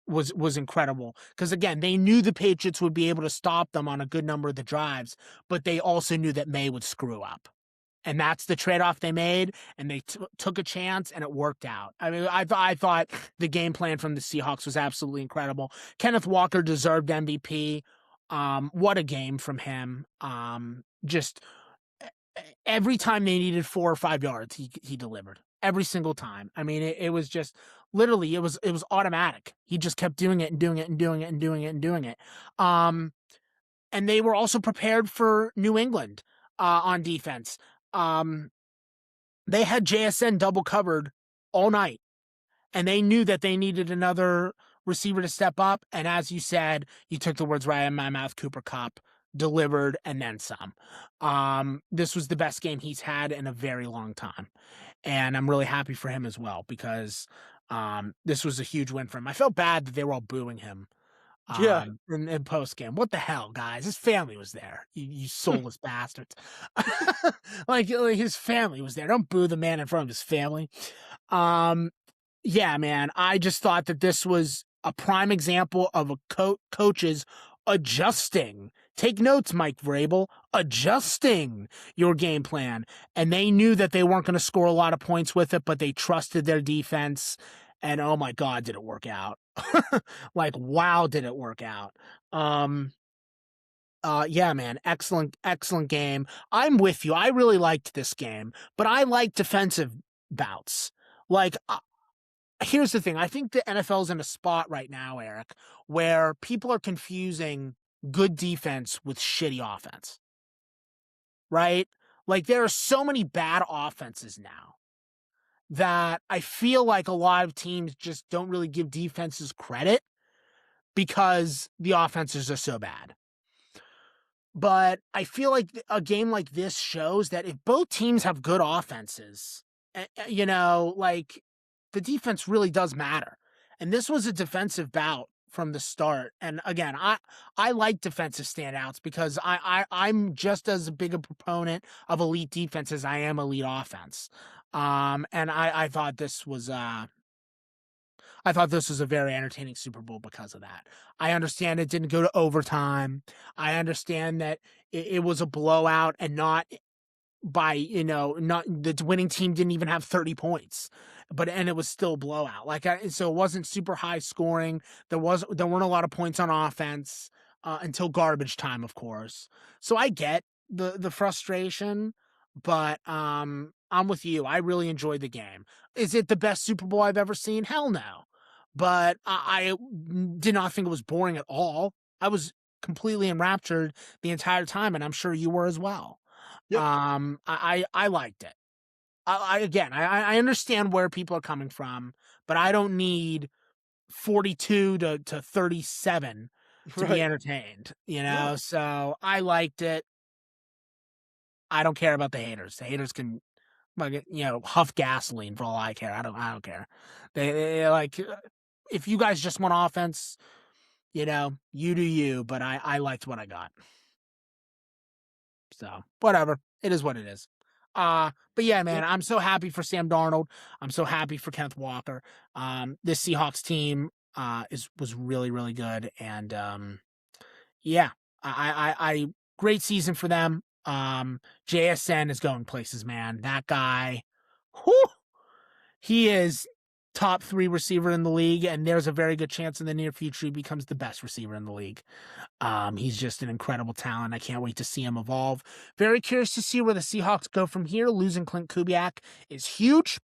Speaker 1: was incredible because again they knew the Patriots would be able to stop them on a good number of the drives, but they also knew that May would screw up, and that's the trade-off they made. And they took a chance, and it worked out. I mean, I thought the game plan from the Seahawks was absolutely incredible. Kenneth Walker deserved MVP. What a game from him. Just every time they needed 4 or 5 yards, he delivered every single time. I mean, it was just literally it was automatic. He just kept doing it and doing it and doing it and doing it and doing it. Um, and they were also prepared for New England on defense. Um, they had JSN double covered all night, and they knew that they needed another receiver to step up. And as you said, you took the words right out of my mouth. Cooper Kupp delivered and then some. This was the best game he's had in a very long time, and I'm really happy for him as well because this was a huge win for him. I felt bad that they were all booing him
Speaker 2: Yeah.
Speaker 1: in post game. What the hell, guys? His family was there. You soulless bastards. Like his family was there. Don't boo the man in front of his family. Um, yeah, man. I just thought that this was a prime example of a coaches adjusting. Take notes, Mike Vrabel, adjusting your game plan. And they knew that they weren't going to score a lot of points with it, but they trusted their defense. And oh my God, did it work out? Like, wow, did it work out? Um, yeah, man, excellent game. I'm with you. I really liked this game, but I like defensive bouts. Like, here's the thing. I think the NFL's in a spot right now, Eric, where people are confusing good defense with shitty offense, right? Like, there are so many bad offenses now that I feel like a lot of teams just don't really give defenses credit because the offenses are so bad. But I feel like a game like this shows that if both teams have good offenses, like the defense really does matter. And this was a defensive bout from the start. And again, I like defensive standouts because I'm just as big a proponent of elite defense as I am elite offense. And I thought this was a very entertaining Super Bowl because of that. I understand it didn't go to overtime. I understand that it was a blowout and not by, not the winning team didn't even have 30 points, and it was still a blowout. So it wasn't super high scoring. There weren't a lot of points on offense until garbage time, of course. So I get the frustration, but I'm with you. I really enjoyed the game. Is it the best Super Bowl I've ever seen? Hell no. But I did not think it was boring at all. I was completely enraptured the entire time, and I'm sure you were as well.
Speaker 2: Yep.
Speaker 1: I liked it. I understand where people are coming from, but I don't need 42 to 37 to be
Speaker 2: Right.
Speaker 1: entertained,
Speaker 2: No.
Speaker 1: So I liked it. I don't care about the haters. The haters can, like, huff gasoline for all I care. I don't care. They like, if you guys just want offense, you do you, but I liked what I got. So whatever. It is what it is. But yeah, man,
Speaker 2: Yep.
Speaker 1: I'm so happy for Sam Darnold. I'm so happy for Kenneth Walker. This Seahawks team was really, really good. And yeah, I great season for them. JSN is going places, man. That guy, whew, he is top 3 receiver in the league, and there's a very good chance in the near future he becomes the best receiver in the league. He's just an incredible talent. I can't wait to see him evolve. Very curious to see where the Seahawks go from here. Losing Clint Kubiak is huge.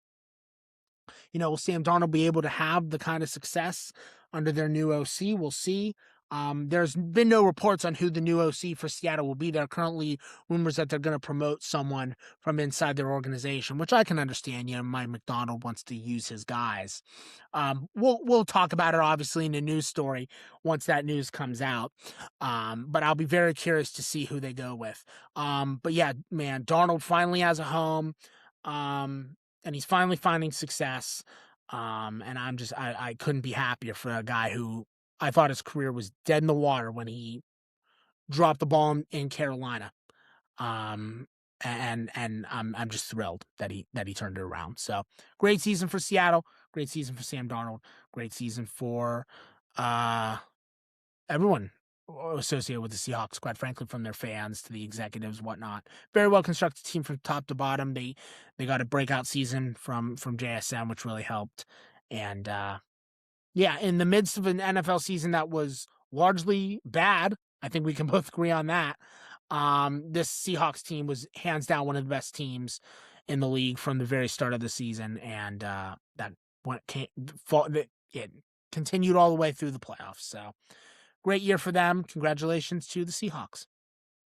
Speaker 1: Will Sam Darnold be able to have the kind of success under their new OC? We'll see. There's been no reports on who the new OC for Seattle will be. There are currently rumors that they're going to promote someone from inside their organization, which I can understand. You know, Mike McDonald wants to use his guys. We'll talk about it obviously in the news story once that news comes out. But I'll be very curious to see who they go with. But yeah, man, Darnold finally has a home, and he's finally finding success. And I couldn't be happier for a guy who I thought his career was dead in the water when he dropped the ball in Carolina. Um, and I'm just thrilled that he turned it around. So great season for Seattle, great season for Sam Darnold, great season for uh everyone associated with the Seahawks, quite frankly, from their fans to the executives, whatnot. Very well constructed team from top to bottom. They got a breakout season from JSM, which really helped. And yeah, in the midst of an NFL season that was largely bad, I think we can both agree on that. This Seahawks team was hands down one of the best teams in the league from the very start of the season, and that went it continued all the way through the playoffs. So great year for them. Congratulations to the Seahawks.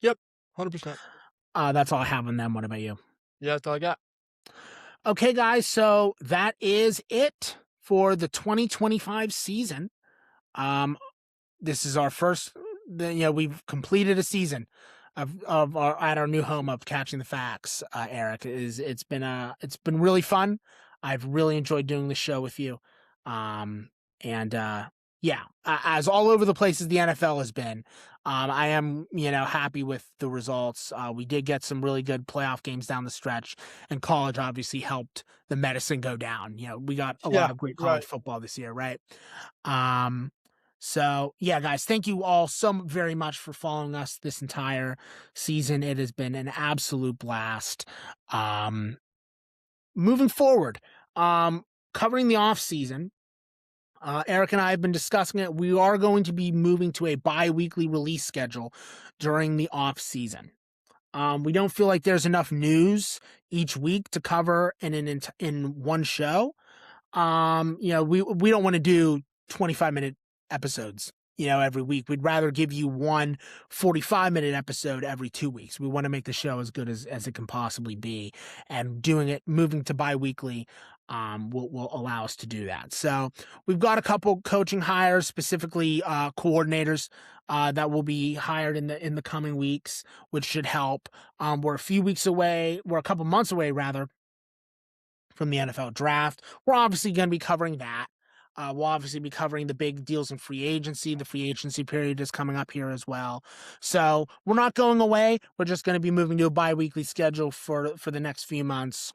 Speaker 2: Yep, 100%.
Speaker 1: That's all I have on them. What about you?
Speaker 2: Yeah, that's all I got.
Speaker 1: Okay, guys. So that is it for the 2025 season. Um, this is our first. We've completed a season of our at our new home of Catching the Facts. Eric, it's been really fun. I've really enjoyed doing the show with you. And yeah, as all over the place as the NFL has been, I am happy with the results. We did get some really good playoff games down the stretch, and college obviously helped the medicine go down. We got a lot
Speaker 2: Yeah,
Speaker 1: of great college
Speaker 2: right.
Speaker 1: football this year, right? Um, so yeah, guys, thank you all so very much for following us this entire season. It has been an absolute blast. Um, moving forward, covering the off season, Eric and I have been discussing it. We are going to be moving to a bi-weekly release schedule during the off season. We don't feel like there's enough news each week to cover in one show. We don't want to do 25-minute episodes, every week. We'd rather give you one 45-minute episode every 2 weeks. We want to make the show as good as it can possibly be. And moving to bi-weekly, will allow us to do that. So we've got a couple coaching hires, specifically coordinators that will be hired in the coming weeks, which should help. We're a couple months away rather from the NFL draft. We're obviously going to be covering that. We'll obviously be covering the big deals in free agency. The free agency period is coming up here as well. So we're not going away. We're just going to be moving to a bi-weekly schedule for the next few months.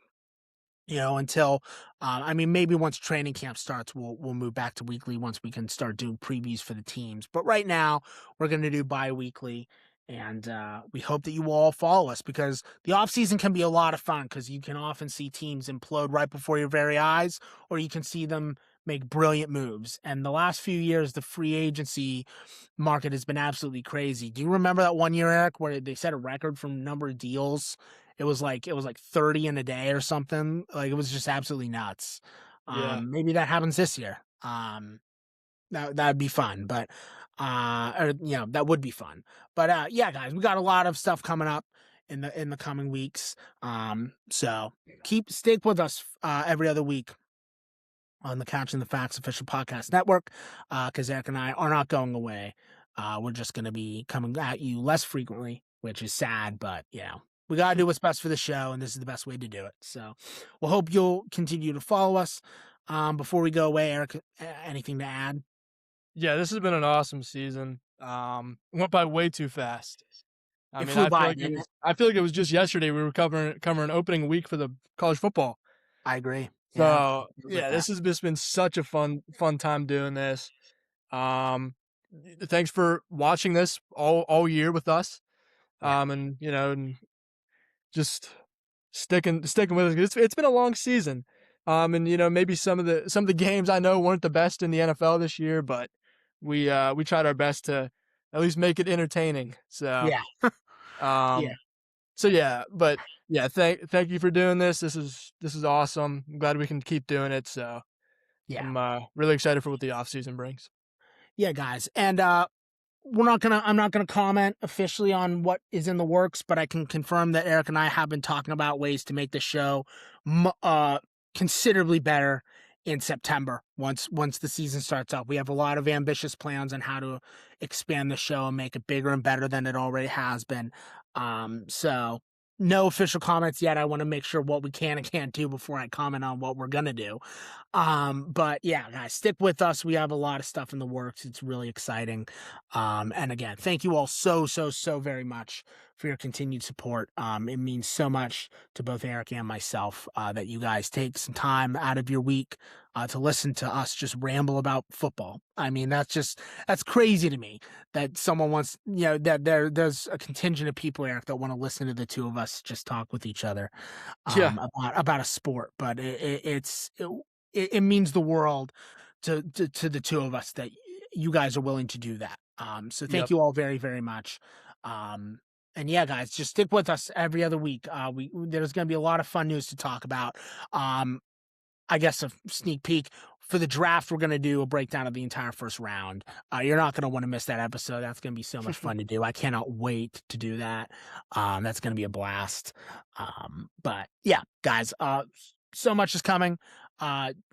Speaker 1: Until, maybe once training camp starts, we'll move back to weekly once we can start doing previews for the teams. But right now, we're going to do bi-weekly, and we hope that you will all follow us because the offseason can be a lot of fun because you can often see teams implode right before your very eyes, or you can see them make brilliant moves. And the last few years, the free agency market has been absolutely crazy. Do you remember that one year, Eric, where they set a record from number of deals? It was like 30 in a day or something. Like it was just absolutely nuts.
Speaker 2: Yeah.
Speaker 1: Maybe that happens this year. That'd be fun, but that would be fun. But yeah, guys, we got a lot of stuff coming up in the coming weeks. So stick with us every other week on the Catching the Facts official podcast network, because Eric and I are not going away. We're just going to be coming at you less frequently, which is sad, but we got to do what's best for the show, and this is the best way to do it. So we'll hope you'll continue to follow us. Before we go away, Eric, anything to add?
Speaker 2: Yeah, this has been an awesome season. Went by way too fast. I
Speaker 1: It
Speaker 2: mean,
Speaker 1: flew by, didn't it?
Speaker 2: I feel like it was just yesterday we were covering opening week for the college football.
Speaker 1: I agree. Yeah,
Speaker 2: So
Speaker 1: feels like
Speaker 2: yeah,
Speaker 1: that.
Speaker 2: this has just been such a fun time doing this. Um, Thanks for watching this all year with us.
Speaker 1: Yeah,
Speaker 2: And just sticking with us. It's been a long season. And maybe some of the games I know weren't the best in the NFL this year, but we tried our best to at least make it entertaining. So
Speaker 1: yeah, yeah,
Speaker 2: um so yeah, but yeah, thank you for doing this. This is awesome. I'm glad we can keep doing it. So
Speaker 1: yeah,
Speaker 2: I'm really excited for what the off season brings.
Speaker 1: yeah, guys, and I'm not gonna comment officially on what is in the works, but I can confirm that Eric and I have been talking about ways to make the show considerably better in September once the season starts up. We have a lot of ambitious plans on how to expand the show and make it bigger and better than it already has been. So no official comments yet. I want to make sure what we can and can't do before I comment on what we're gonna do. But yeah, guys, stick with us. We have a lot of stuff in the works. It's really exciting. And again, thank you all so very much for your continued support. It means so much to both Eric and myself that you guys take some time out of your week to listen to us just ramble about football. I mean, that's crazy to me that someone wants, that there's a contingent of people, Eric, that want to listen to the two of us just talk with each other
Speaker 2: Yeah,
Speaker 1: about a sport. But it means the world to the two of us that you guys are willing to do that. So thank
Speaker 2: yep.
Speaker 1: you all very much. And yeah, guys, just stick with us every other week. There's going to be a lot of fun news to talk about. Um, I guess a sneak peek for the draft. We're going to do a breakdown of the entire first round. You're not going to want to miss that episode. That's going to be so much fun to do. I cannot wait to do that. That's going to be a blast. But yeah, guys, so much is coming.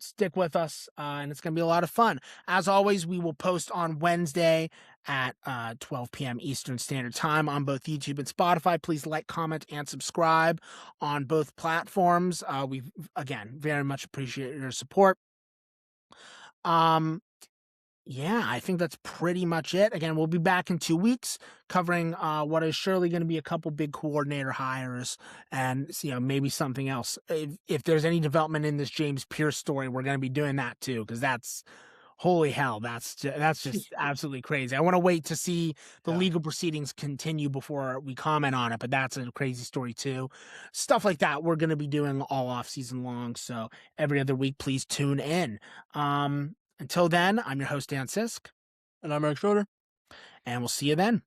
Speaker 1: Stick with us, and it's going to be a lot of fun. As always, we will post on Wednesday at 12 p.m. Eastern Standard Time on both YouTube and Spotify. Please like, comment, and subscribe on both platforms. We again very much appreciate your support. Um, yeah, I think that's pretty much it. Again, we'll be back in 2 weeks covering what is surely going to be a couple big coordinator hires and maybe something else. If there's any development in this James Pierce story, we're going to be doing that too, because that's holy hell, that's just absolutely crazy. I want to wait to see the
Speaker 2: Yeah.
Speaker 1: legal proceedings continue before we comment on it, but that's a crazy story too. Stuff like that we're going to be doing all off season long, so every other week please tune in. Until then, I'm your host Dan Sisk,
Speaker 2: And I'm Eric Schroeder.
Speaker 1: and we'll see you then.